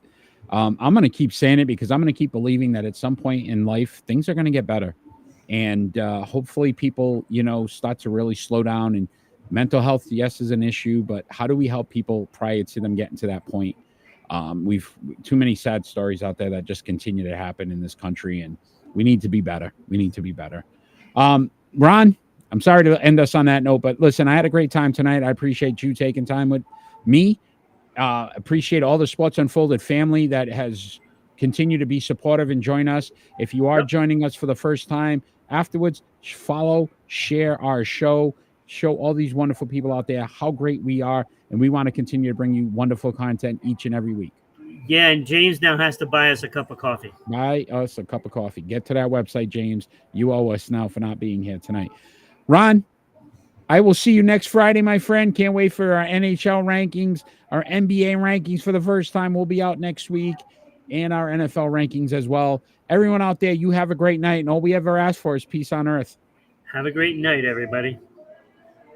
I'm going to keep saying it because I'm going to keep believing that at some point in life, things are going to get better. And hopefully people, start to really slow down. And mental health, yes, is an issue, but how do we help people prior to them getting to that point? We've too many sad stories out there that just continue to happen in this country, and we need to be better. Ron, I'm sorry to end us on that note, but listen, I had a great time tonight. I appreciate you taking time with me. Appreciate all the Sports Unfolded family that has continued to be supportive and join us. If you are joining us for the first time, afterwards, follow, share our show all these wonderful people out there how great we are, and we want to continue to bring you wonderful content each and every week. Yeah, and James now has to buy us a cup of coffee. Buy us a cup of coffee. Get to that website, James. You owe us now for not being here tonight. Ron, I will see you next Friday, my friend. Can't wait for our NHL rankings, our NBA rankings for the first time will be out next week, and our NFL rankings as well. Everyone out there, you have a great night, and all we ever ask for is peace on earth. Have a great night, everybody.